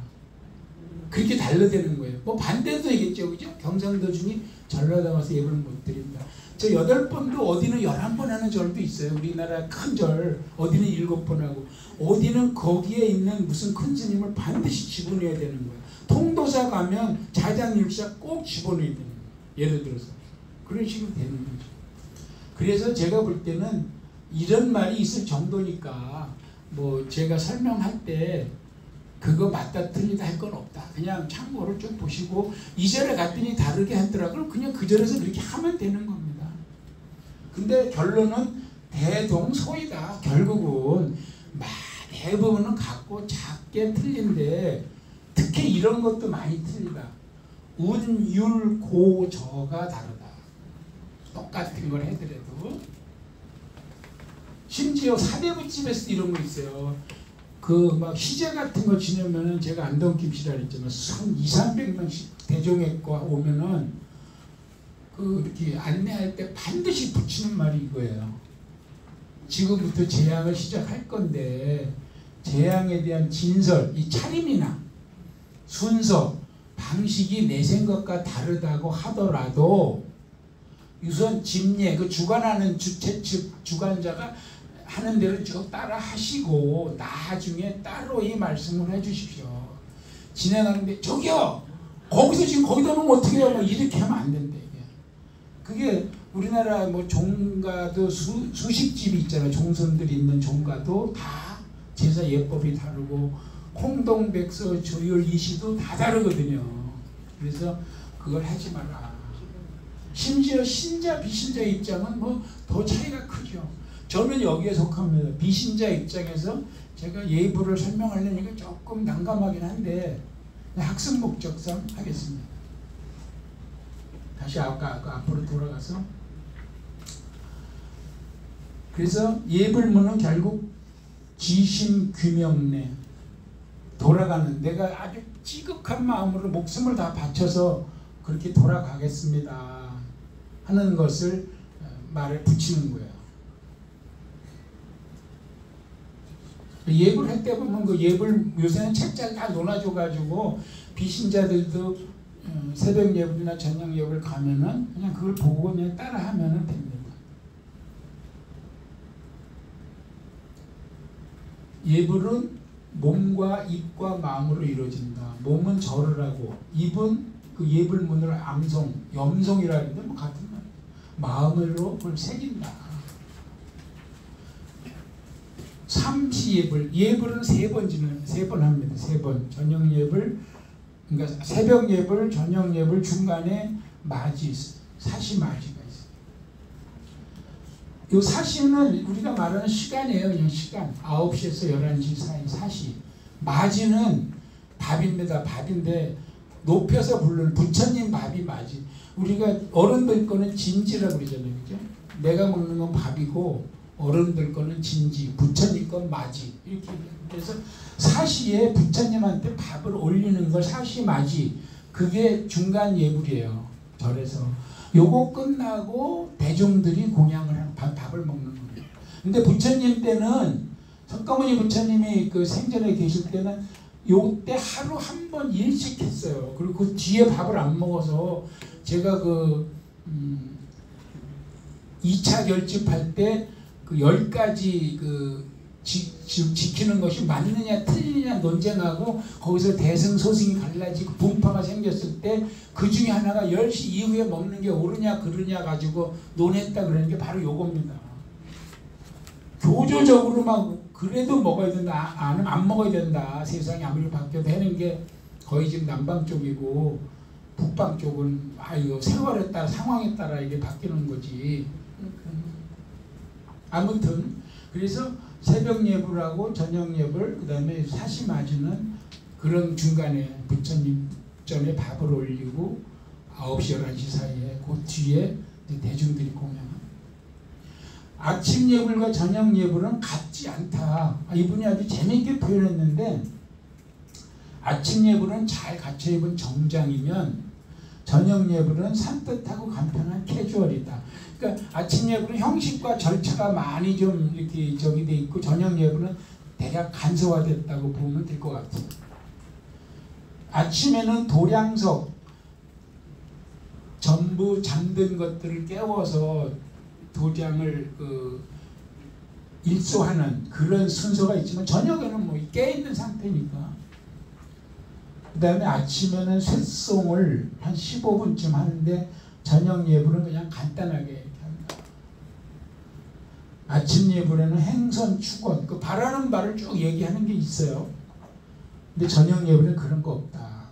그렇게 달라되는 거예요. 뭐 반대도 되겠죠, 그죠? 경상도 중에 전라도 가서 예불 못 드린다. 저 8번도 어디는 11번 하는 절도 있어요. 우리나라 큰 절 어디는 7번 하고, 어디는 거기에 있는 무슨 큰 스님을 반드시 집어넣어야 되는 거예요. 통도사 가면 자장율사 꼭 집어넣어야 되는 거예요. 예를 들어서 그런 식으로 되는 거죠. 그래서 제가 볼 때는 이런 말이 있을 정도니까 뭐 제가 설명할 때 그거 맞다 틀리다 할 건 없다. 그냥 참고를 좀 보시고, 이 절에 갔더니 다르게 하더라고요. 그냥 그 절에서 그렇게 하면 되는 겁니다. 근데 결론은 대동소이다. 결국은 대부분은 같고 작게 틀린데, 특히 이런 것도 많이 틀리다. 운, 율, 고, 저가 다르다. 똑같은 걸 해더라도. 심지어 사대부집에서도 이런 거 있어요. 그 막 희재 같은 거 지내면은, 제가 안동김씨라 그랬잖아요. 200~300명씩 대종했고 오면은 그 이렇게 안내할 때 반드시 붙이는 말이 이거예요. 지금부터 재앙을 시작할 건데, 재앙에 대한 진설, 이 차림이나 순서, 방식이 내 생각과 다르다고 하더라도 우선 집례, 그 주관하는 주체 측 주관자가 하는 대로 쭉 따라 하시고, 나중에 따로 이 말씀을 해주십시오. 진행하는데 저기요, 거기서 지금 거기다 놓으면 어떻게 해요? 막 이렇게 하면 안 된대. 그게 우리나라 뭐 종가도 수십 집이 있잖아요. 종선들이 있는 종가도 다 제사 예법이 다르고, 홍동백서 조율 이시도 다 다르거든요. 그래서 그걸 하지 마라. 심지어 신자 비신자 입장은 뭐 더 차이가 크죠. 저는 여기에 속합니다. 비신자 입장에서 제가 예부를 설명하려니까 조금 난감하긴 한데 학습 목적상 하겠습니다. 다시 아까 앞으로 돌아가서, 그래서 예불문은 결국 지심규명내, 돌아가는, 내가 아주 지극한 마음으로 목숨을 다 바쳐서 그렇게 돌아가겠습니다 하는 것을 말을 붙이는 거예요. 예불 할 때 보면 그 예불, 요새는 책자를 다 논아줘가지고 비신자들도 새벽 예불이나 저녁 예불 가면은 그냥 그걸 보고 그냥 따라 하면은 됩니다. 예불은 몸과 입과 마음으로 이루어진다. 몸은 절을 하고, 입은 그 예불문을 암송, 염송이라 하는데 뭐 같은 말. 마음으로 그걸 새긴다. 삼시예불, 예불은 3번 지는, 3번 합니다. 3번. 저녁 예불, 그러니까 새벽 예불, 저녁 예불, 중간에 맞이, 사시 맞이가 있어요. 이 사시는 우리가 말하는 시간이에요. 그냥 시간. 9시에서 11시 사이 사시. 맞이는 밥입니다. 밥인데 높여서 부르는 부처님 밥이 맞이. 우리가 어른들 거는 진지라고 그러잖아요. 그죠? 내가 먹는 건 밥이고 어른들 거는 진지, 부처님 건 맞이. 이렇게. 그래서 사시에 부처님한테 밥을 올리는 걸 사시 맞이. 그게 중간 예불이에요. 절에서. 요거 끝나고 대중들이 공양을 하는 밥을 먹는 거예요. 근데 부처님 때는, 석가모니 부처님이 그 생전에 계실 때는 요때 하루 한 번 일식 했어요. 그리고 그 뒤에 밥을 안 먹어서 제가 그 2차 결집할 때 그 10가지 그 지키는 것이 맞느냐 틀리느냐 논쟁하고, 거기서 대승소승이 갈라지고 분파가 생겼을 때 그 중에 하나가 10시 이후에 먹는 게 옳으냐 그르냐 가지고 논했다 그러는 게 바로 요겁니다. 교조적으로 막 그래도 먹어야 된다, 안 먹어야 된다, 세상이 아무리 바뀌어도 하는 게 거의 지금 남방 쪽이고, 북방 쪽은 이거 세월에 따라 상황에 따라 이게 바뀌는 거지. 아무튼 그래서 새벽 예불하고 저녁 예불, 그 다음에 사시 맞이는 그런 중간에 부처님 전에 밥을 올리고 9시, 11시 사이에 그 뒤에 대중들이 공양합니다. 아침 예불과 저녁 예불은 같지 않다. 이분이 아주 재미있게 표현했는데, 아침 예불은 잘 갖춰 입은 정장이면 저녁 예불은 산뜻하고 간편한 캐주얼이다. 그러니까 아침 예불은 형식과 절차가 많이 좀 이렇게 저기 돼 있고, 저녁 예불은 대략 간소화됐다고 보면 될 것 같아요. 아침에는 도량석, 전부 잠든 것들을 깨워서 도량을 일소하는 그런 순서가 있지만, 저녁에는 뭐 깨있는 상태니까. 그 다음에 아침에는 쇳송을 한 15분쯤 하는데, 저녁 예불은 그냥 간단하게 이렇게 합니다. 아침 예불에는 행선, 축원, 그 바라는 바를 쭉 얘기하는 게 있어요. 근데 저녁 예불은 그런 거 없다.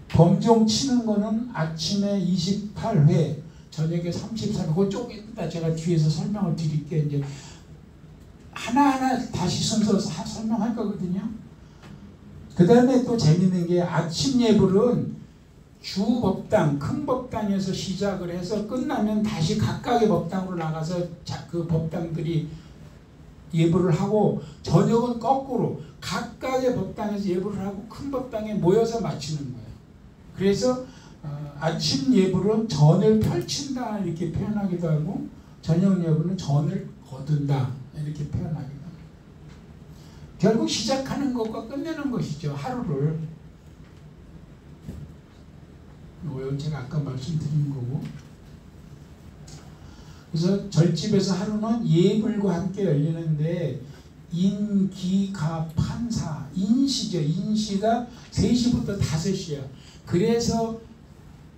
범종 치는 거는 아침에 28회, 저녁에 34회, 그거 조금 이따 제가 뒤에서 설명을 드릴게요. 이제 하나하나 다시 순서 설명할 거거든요. 그 다음에 또 재밌는 게, 아침 예불은 주 법당, 큰 법당에서 시작을 해서 끝나면 다시 각각의 법당으로 나가서 그 법당들이 예불을 하고, 저녁은 거꾸로 각각의 법당에서 예불을 하고 큰 법당에 모여서 마치는 거예요. 그래서 아침 예불은 전을 펼친다 이렇게 표현하기도 하고, 저녁 예불은 전을 거둔다 이렇게 표현하기도 합니다. 결국 시작하는 것과 끝내는 것이죠. 하루를. 이건 제가 아까 말씀드린 거고. 그래서 절집에서 하루는 예불과 함께 열리는데, 인, 기, 가, 판사, 인시죠. 인시가 3시부터 5시야. 그래서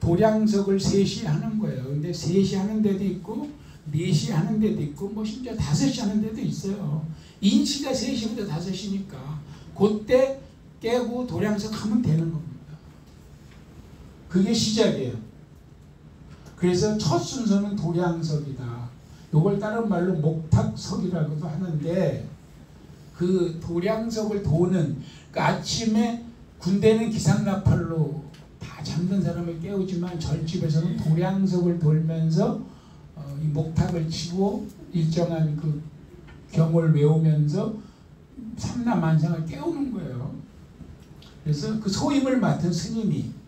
도량석을 3시 하는 거예요. 근데 3시 하는 데도 있고 4시 하는 데도 있고 뭐 심지어 5시 하는 데도 있어요. 인시가 3시부터 5시니까 그때 깨고 도량석 하면 되는 겁니다. 그게 시작이에요. 그래서 첫 순서는 도량석이다. 이걸 다른 말로 목탁석이라고도 하는데, 그 도량석을 도는, 그 아침에 군대는 기상나팔로 다 잠든 사람을 깨우지만, 절집에서는 도량석을 돌면서 이 목탁을 치고 일정한 그 경을 외우면서 삼라만상을 깨우는 거예요. 그래서 그 소임을 맡은 스님이,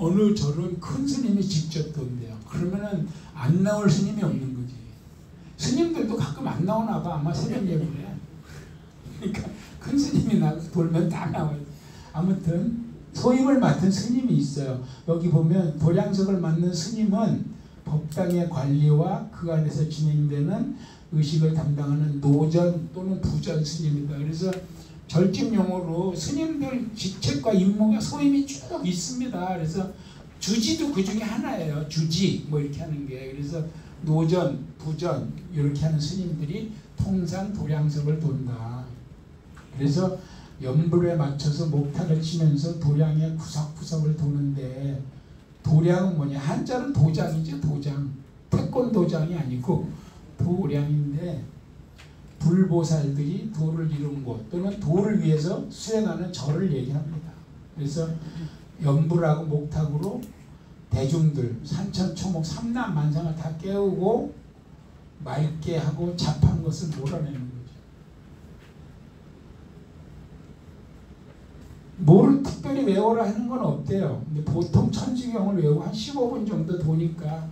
어느 절은 큰 스님이 직접 돈대요. 그러면은 안 나올 스님이 없는 거지. 스님들도 가끔 안 나오나 봐. 아마 새벽 예불에. 그러니까 큰 스님이 돌면 다 나와요. 아무튼 소임을 맡은 스님이 있어요. 여기 보면 도량석을 맡는 스님은 법당의 관리와 그 안에서 진행되는 의식을 담당하는 노전 또는 부전 스님이다. 그래서 절집 용어로 스님들 직책과 임무가 소임이 쭉 있습니다. 그래서 주지도 그 중에 하나예요. 주지 뭐 이렇게 하는 게. 그래서 노전, 부전 이렇게 하는 스님들이 통상 도량석을 돈다. 그래서 연불에 맞춰서 목탁을 치면서 도량의 구석구석을 도는데, 도량은 뭐냐? 한자는 도장이죠. 도장. 태권도장이 아니고 도량인데, 불보살들이 도를 이룬 곳 또는 도를 위해서 수행하는 절을 얘기합니다. 그래서 연불하고 목탁으로 대중들 산천초목 삼라만상을 다 깨우고 맑게 하고 잡한 것을 몰아내는 거죠. 뭐를 특별히 외워라 하는 건 없대요. 근데 보통 천지경을 외우고 한 15분 정도 도니까,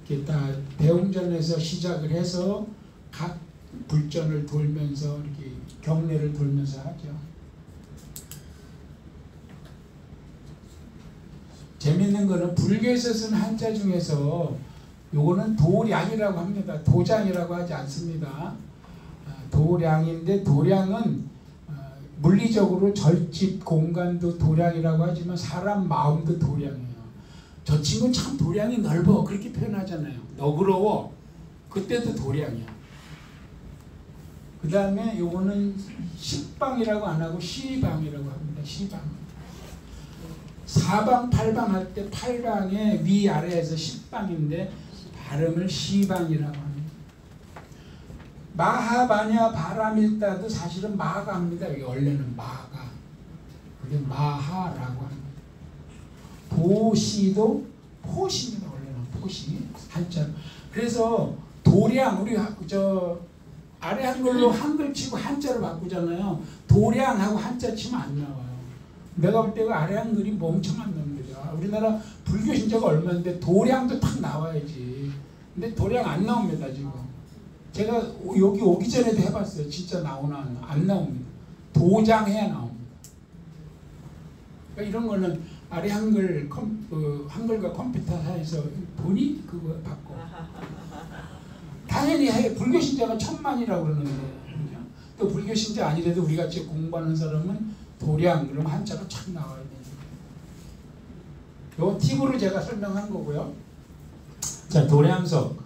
이렇게 다 대웅전에서 시작을 해서 각 불전을 돌면서 이렇게 경례를 돌면서 하죠. 재밌는 거는 불교에서 쓴 한자 중에서 요거는 도량이라고 합니다. 도장이라고 하지 않습니다. 도량인데, 도량은 물리적으로 절집 공간도 도량이라고 하지만 사람 마음도 도량이에요. 저 친구는 참 도량이 넓어 그렇게 표현하잖아요. 너그러워, 그때도 도량이야. 그 다음에 요거는 식방이라고 안 하고 시방이라고 합니다. 시방. 사방, 팔방 할 때 팔방의 위아래에서 식방인데 발음을 시방이라고 합니다. 마하바냐 바라밀다도 사실은 마가입니다. 여기 원래는 마가. 그게 마하라고 합니다. 도시도 포시입니다. 원래는 포시 한자. 그래서 도량 우리 저 아래 한글로 한글 치고 한자로 바꾸잖아요. 도량하고 한자 치면 안 나와요. 내가 볼 때 그 아래 한글이 멍청한 놈들이야. 우리나라 불교 신자가 얼마인데 도량도 딱 나와야지. 근데 도량 안 나옵니다 지금. 제가 여기 오기 전에도 해봤어요. 진짜 나오나 안 나옵니다. 도장해야 나옵니다. 그러니까 이런 거는 아래 한글 한글과 컴퓨터 사이에서 보니 그거 바꿔. 당연히 불교 신자가 1000만이라고 그러는데 그죠? 또 불교 신자 아니래도 우리 같이 공부하는 사람은 도량 그럼 한자로 착 나와야 돼요. 요 팁으로 제가 설명한 거고요. 자, 도량석.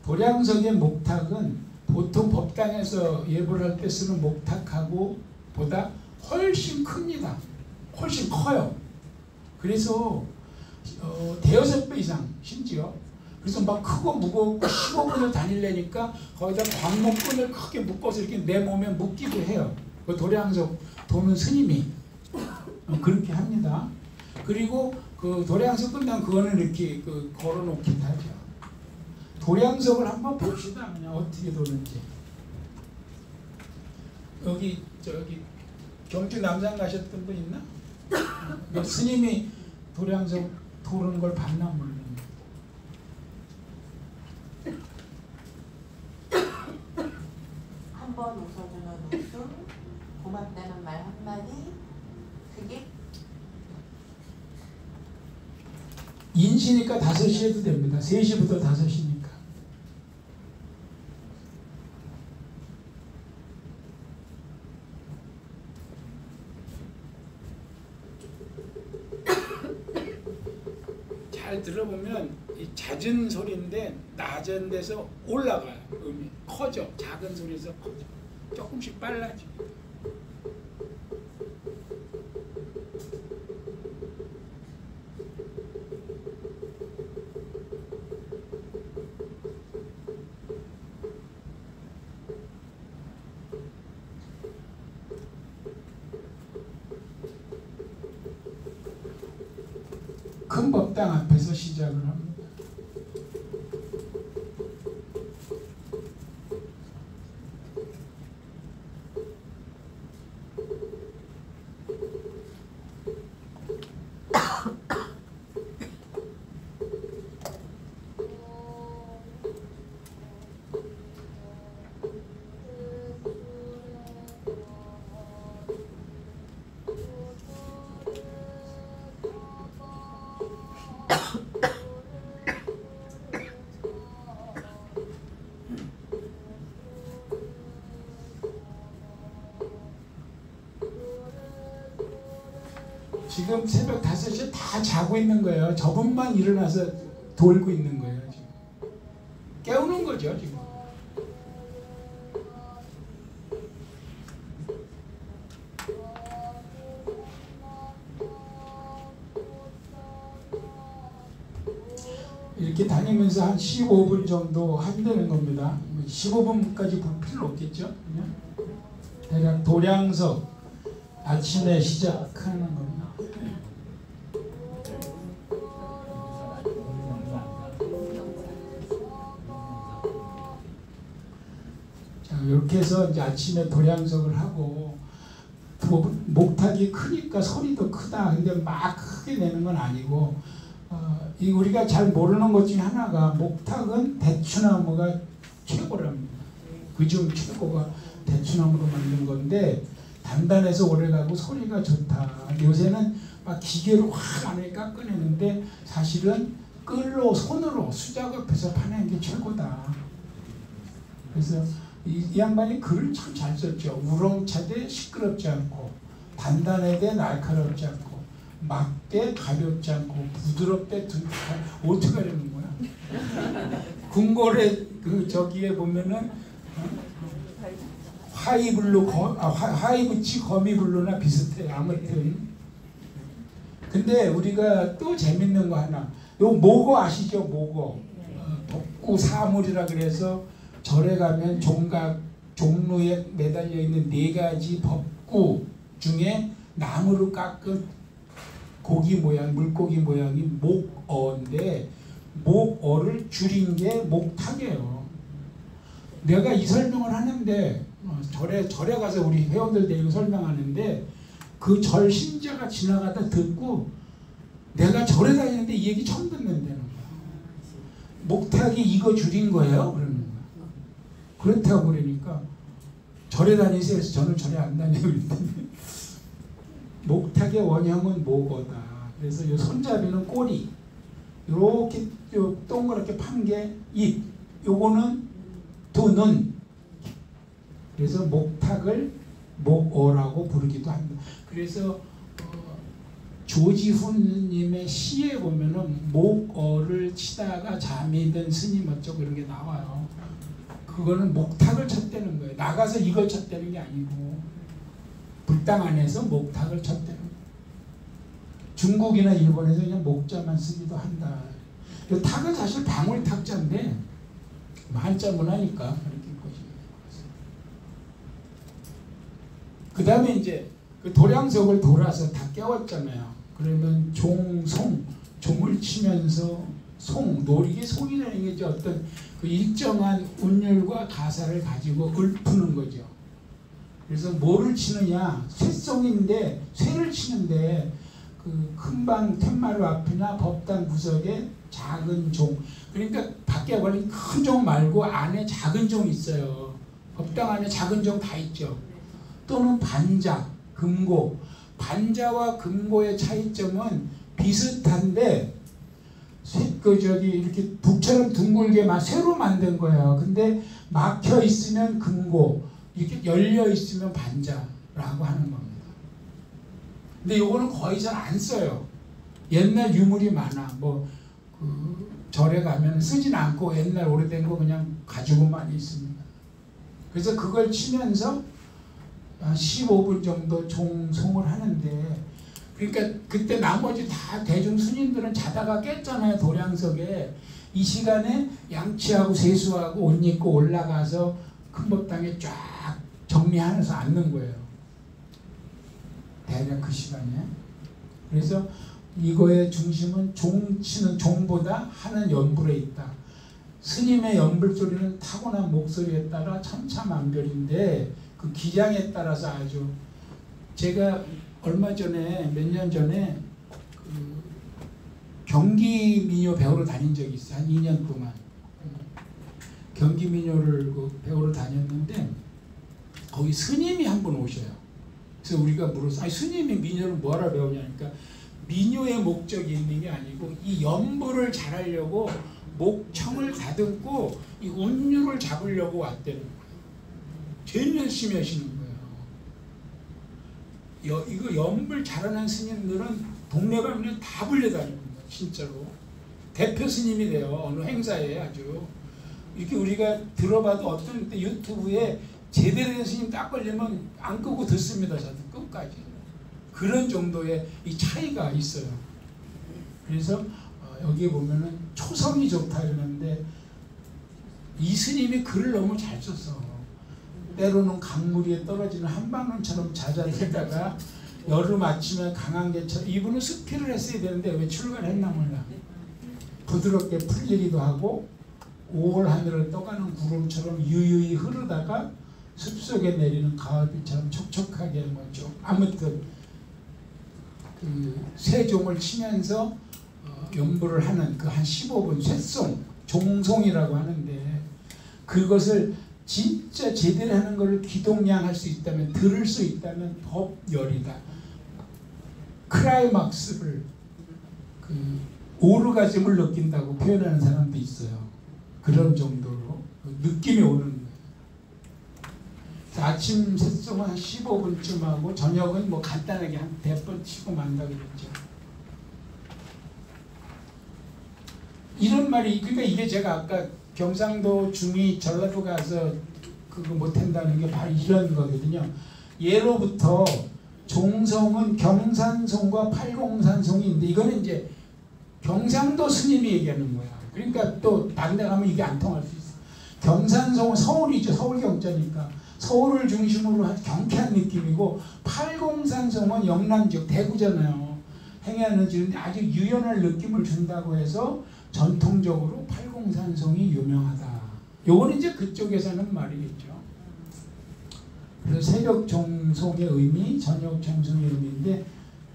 도량석의 목탁은 보통 법당에서 예불 할 때 쓰는 목탁하고 보다 훨씬 큽니다. 훨씬 커요. 그래서 대여섯 배 이상 심지어. 그래서 막 크고 무겁고 15분을 다니려니까 거기다 광목끈을 크게 묶어서 이렇게 내 몸에 묶기도 해요. 그 도량석 도는 스님이 그렇게 합니다. 그리고 그 도량석 끝나면 그거는 이렇게 걸어놓기도 하죠. 도량석을 한번 봅시다. 그냥 어떻게 도는지. 여기 저기 경주 남산 가셨던 분 있나? 스님이 도량석 도는 걸 봤나 모르겠네.
한번 웃어주는 웃음, 고맙다는 말 한마디, 그게
인시니까 5시 해도 됩니다. 3시부터 5시니까. 잘 들어보면 이 잦은 소리인데 낮은 데서 올라가요. 음이 커져. 작은 소리에서 커져. 조금씩 빨라져. 큰 법당 앞에서 시작을 합니다. 지금 새벽 5시에 다 자고 있는 거예요. 저분만 일어나서 돌고 있는 거예요. 지금. 깨우는 거죠. 지금. 이렇게 다니면서 한 15분 정도 한다는 겁니다. 15분까지 볼 필요 없겠죠. 그냥 대략 도량석 아침에 시작하는 겁니다. 자, 이렇게 해서 이제 아침에 도량석을 하고 목탁이 크니까 소리도 크다. 근데 막 크게 내는 건 아니고 이 우리가 잘 모르는 것 중에 하나가 목탁은 대추나무가 최고랍니다. 그중 최고가 대추나무로 만든 건데 단단해서 오래가고 소리가 좋다. 요새는 막 기계로 확 안에 깎아내는데 사실은 끌로 손으로 수작업해서 파내는 게 최고다. 그래서 이 양반이 글을 참 잘 썼죠. 우렁차되 시끄럽지 않고 단단하되 날카롭지 않고 맑되 가볍지 않고 부드럽되 둔탁한 어떻게 하려는 거야? 궁궐에 그 저기에 보면은 하이브치 거미블루나 비슷해. 아무튼 근데 우리가 또 재밌는 거 하나. 요 모고 아시죠? 모고. 복구 사물이라 그래서 절에 가면 종각 종로에 매달려 있는 4가지 법구 중에 나무로 깎은 고기 모양, 물고기 모양이 목어인데 목어를 줄인 게 목탁이에요. 내가 이 설명을 하는데 절에 가서 우리 회원들 데리고 설명하는데 그 절 신자가 지나가다 듣고 내가 절에 다니는데 이 얘기 처음 듣는다는 거야. 목탁이 이거 줄인 거예요? 그러는 거야. 그렇다고 그러니까 절에 다니세요. 그래서 저는 절에 안 다니고 있는데 목탁의 원형은 목어다. 그래서 이 손잡이는 꼬리, 이렇게 동그랗게 판 게 입, 요거는 두 눈. 그래서 목탁을 목어라고 부르기도 합니다. 그래서 조지훈님의 시에 보면은 목어를 치다가 잠이 든 스님 어쩌고 이런 게 나와요. 그거는 목탁을 쳤다는 거예요. 나가서 이걸 쳤다는 게 아니고 불당 안에서 목탁을 쳤다는 거예요. 중국이나 일본에서 그냥 목자만 쓰기도 한다. 탁은 사실 방울탁자인데 한자문 하니까 그렇게 보시면 그 다음에 이제 그 도량석을 돌아서 다 깨웠잖아요. 그러면 종을 치면서 이게 송이라는 게 이제 어떤 그 일정한 운율과 가사를 가지고 읊는 거죠. 그래서 뭐를 치느냐, 쇠송인데 쇠를 치는데 그 큰방 텐마루 앞이나 법당 구석에 작은 종, 그러니까 밖에 걸린 큰 종 말고 안에 작은 종이 있어요. 법당 안에 작은 종 다 있죠. 또는 반자, 금고. 반자와 금고의 차이점은 비슷한데 이렇게 북처럼 둥글게 막 새로 만든 거예요. 근데 막혀 있으면 금고, 이렇게 열려 있으면 반자라고 하는 겁니다. 근데 요거는 거의 잘 안 써요. 옛날 유물이 많아. 절에 가면 쓰진 않고 옛날 오래된 거 그냥 가지고만 있습니다. 그래서 그걸 치면서 한 15분 정도 종송을 하는데, 그러니까 그때 나머지 다 대중 스님들은 자다가 깼잖아요. 도량석에. 이 시간에 양치하고 세수하고 옷 입고 올라가서 큰 법당에 쫙 정리하면서 앉는 거예요. 대략 그 시간에. 그래서 이거의 중심은 치는 종보다 하는 연불에 있다. 스님의 연불 소리는 타고난 목소리에 따라 천차만별인데 그 기량에 따라서 아주, 제가 얼마 전에 몇 년 전에 그 경기민요 배우러 다닌 적이 있어요. 한 2년 동안 경기민요를 배우러 다녔는데 거기 스님이 한 분 오셔요. 그래서 우리가 물어서 아니 스님이 민요를 뭐하러 배우냐니까 민요의 목적이 있는 게 아니고 이 연불을 잘하려고 목청을 다듬고 이 운율을 잡으려고 왔다는 거예요. 제일 열심히 하시는 거예요. 이거 연불 잘하는 스님들은 동네 가면 다 불려다닙니다. 진짜로. 대표 스님이 돼요. 어느 행사에 아주. 이렇게 우리가 들어봐도 어떤 때 유튜브에 제대로 된 스님 딱 걸리면 안 끄고 듣습니다. 저도 끝까지. 그런 정도의 이 차이가 있어요. 그래서 여기 보면은 초성이 좋다 이러는데 이 스님이 글을 너무 잘 썼어. 때로는 강물 위에 떨어지는 한방눈처럼 자잘하다가 여름 아침에 강한 개처럼. 이분은 스키를 했어야 되는데 왜 출가를 했나 몰라. 부드럽게 풀리기도 하고 5월 하늘을 떠가는 구름처럼 유유히 흐르다가 숲속에 내리는 가을비처럼 촉촉하게 뭐죠. 아무튼 그 세종을 치면서 연불을 하는 그 한 15분 쇠송, 종송이라고 하는데 그것을 진짜 제대로 하는 것을 기동량할 수 있다면, 들을 수 있다면 법열이다. 클라이막스를 그 오르가즘을 느낀다고 표현하는 사람도 있어요. 그런 정도로 느낌이 오는 거예요. 아침 셋송은 한 15분쯤 하고 저녁은 뭐 간단하게 한 100번 치고 만다 그랬죠. 이런 말이, 그러니까 이게 제가 아까 경상도 중위 전라도 가서 그거 못한다는 게 바로 이런 거거든요. 예로부터 종성은 경산송과 팔공산송이 있는데 이거는 이제 경상도 스님이 얘기하는 거야. 그러니까 또 다른 데 가면 이게 안 통할 수 있어. 경산송은 서울이죠. 서울 경자니까 서울을 중심으로 한 경쾌한 느낌이고, 팔공산송은 영남 지역 대구잖아요. 행해하는 지금 아주 유연한 느낌을 준다고 해서 전통적으로 팔공산송이 유명하다. 요거는 이제 그쪽에서 하는 말이겠죠. 그래서 새벽 종송의 의미, 저녁 종송의 의미인데,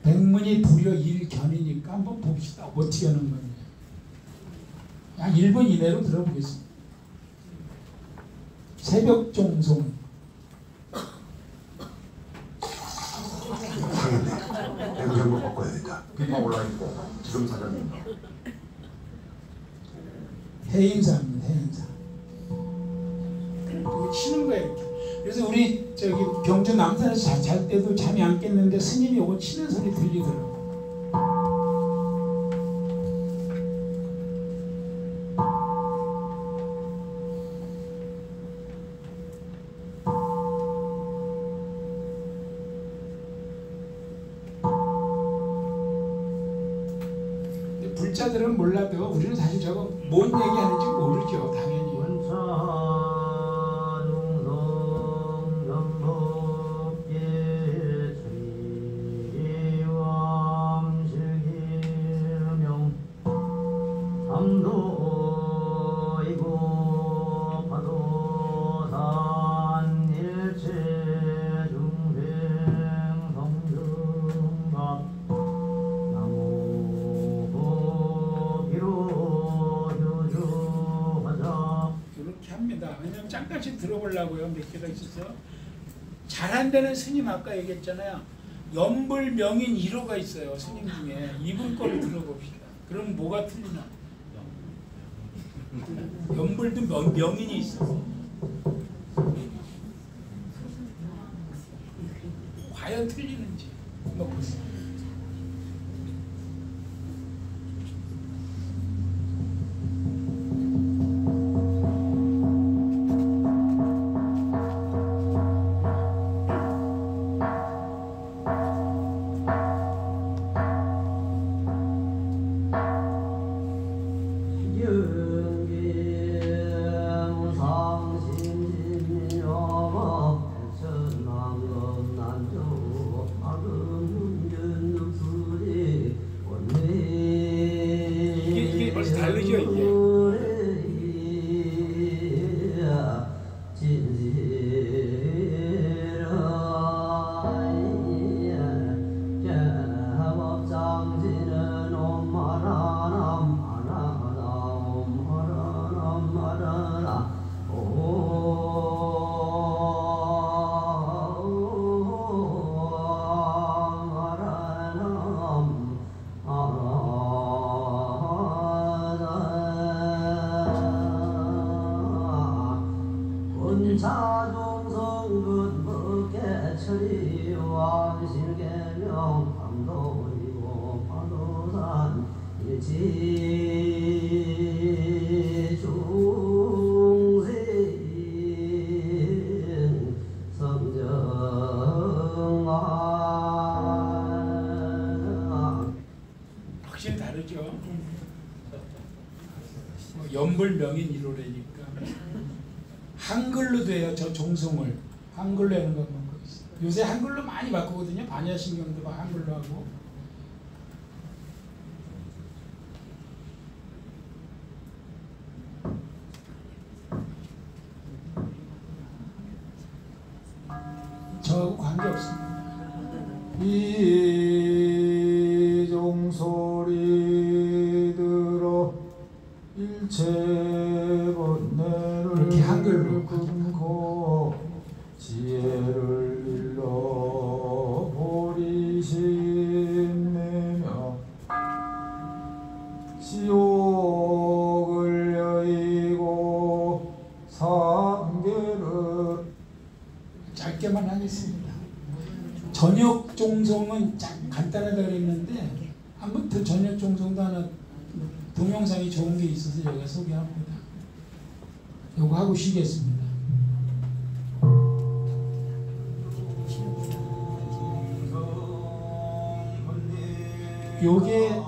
백문이 불여 일견이니까 한번 봅시다. 어떻게 하는 건지. 한 1분 이내로 들어보겠습니다. 새벽 종송.
상인데 행정부 바꿔야 된다. 비파 올라있고 지금 사장님.
해인사입니다. 해인사. 치는 거예요. 이렇게. 그래서 우리 저기 경주 남산에서 잘 때도 잠이 안 깼는데 스님이 이거 치는 소리 들리더라고요. 불자들은 몰라도 우리는 사실 저거 뭔 얘기하는지 모르죠. 당연히. 왜냐면 잠깐씩 들어보려고요. 몇 개가 있어서. 잘한다는 스님 아까 얘기했잖아요. 연불 명인 1호가 있어요. 스님 중에. 이분 거를 들어봅시다. 그럼 뭐가 틀리나? 연불도 명인이 있어. 과연 틀리는지 한번 보세요. 확실히 다르죠. 연불 명인 1호래니까 한글로 돼요. 저 종송을 한글로 하는 것만 있어요. 요새 한글로 많이 바꾸거든요. 반야신경도 한글로 하고. 저하고 관계없습니다.
이종소리 들어 일체 번뇌를
이렇게 한글로
끊고 지혜를 일러 보리심내며 지옥을 여의고 삼계를
짧게만 하겠습니다. 저녁 종송은 간단하다 그랬는데 아무튼 저녁 종송도 하나 동영상이 좋은 게 있어서 여기가 소개합니다. 요거 하고 쉬겠습니다. 요게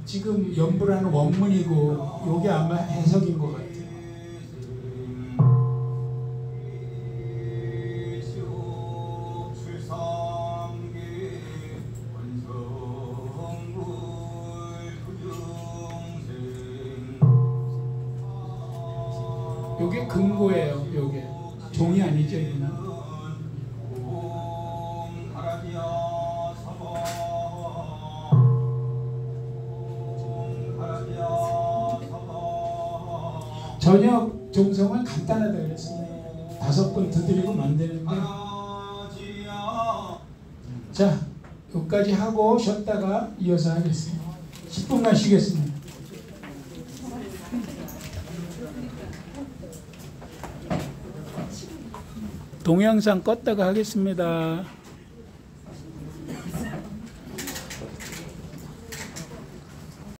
지금 연불하는 원문이고 요게 아마 해석인 것 같아요. 요게 금고예요. 요게 종이 아니죠, 이거는. 저녁 종성은 간단하다 그랬습니다. 5번 두드리고 만드는데, 자, 여기까지 하고 쉬었다가 이어서 하겠습니다. 10분만 쉬겠습니다. 동영상 껐다가 하겠습니다.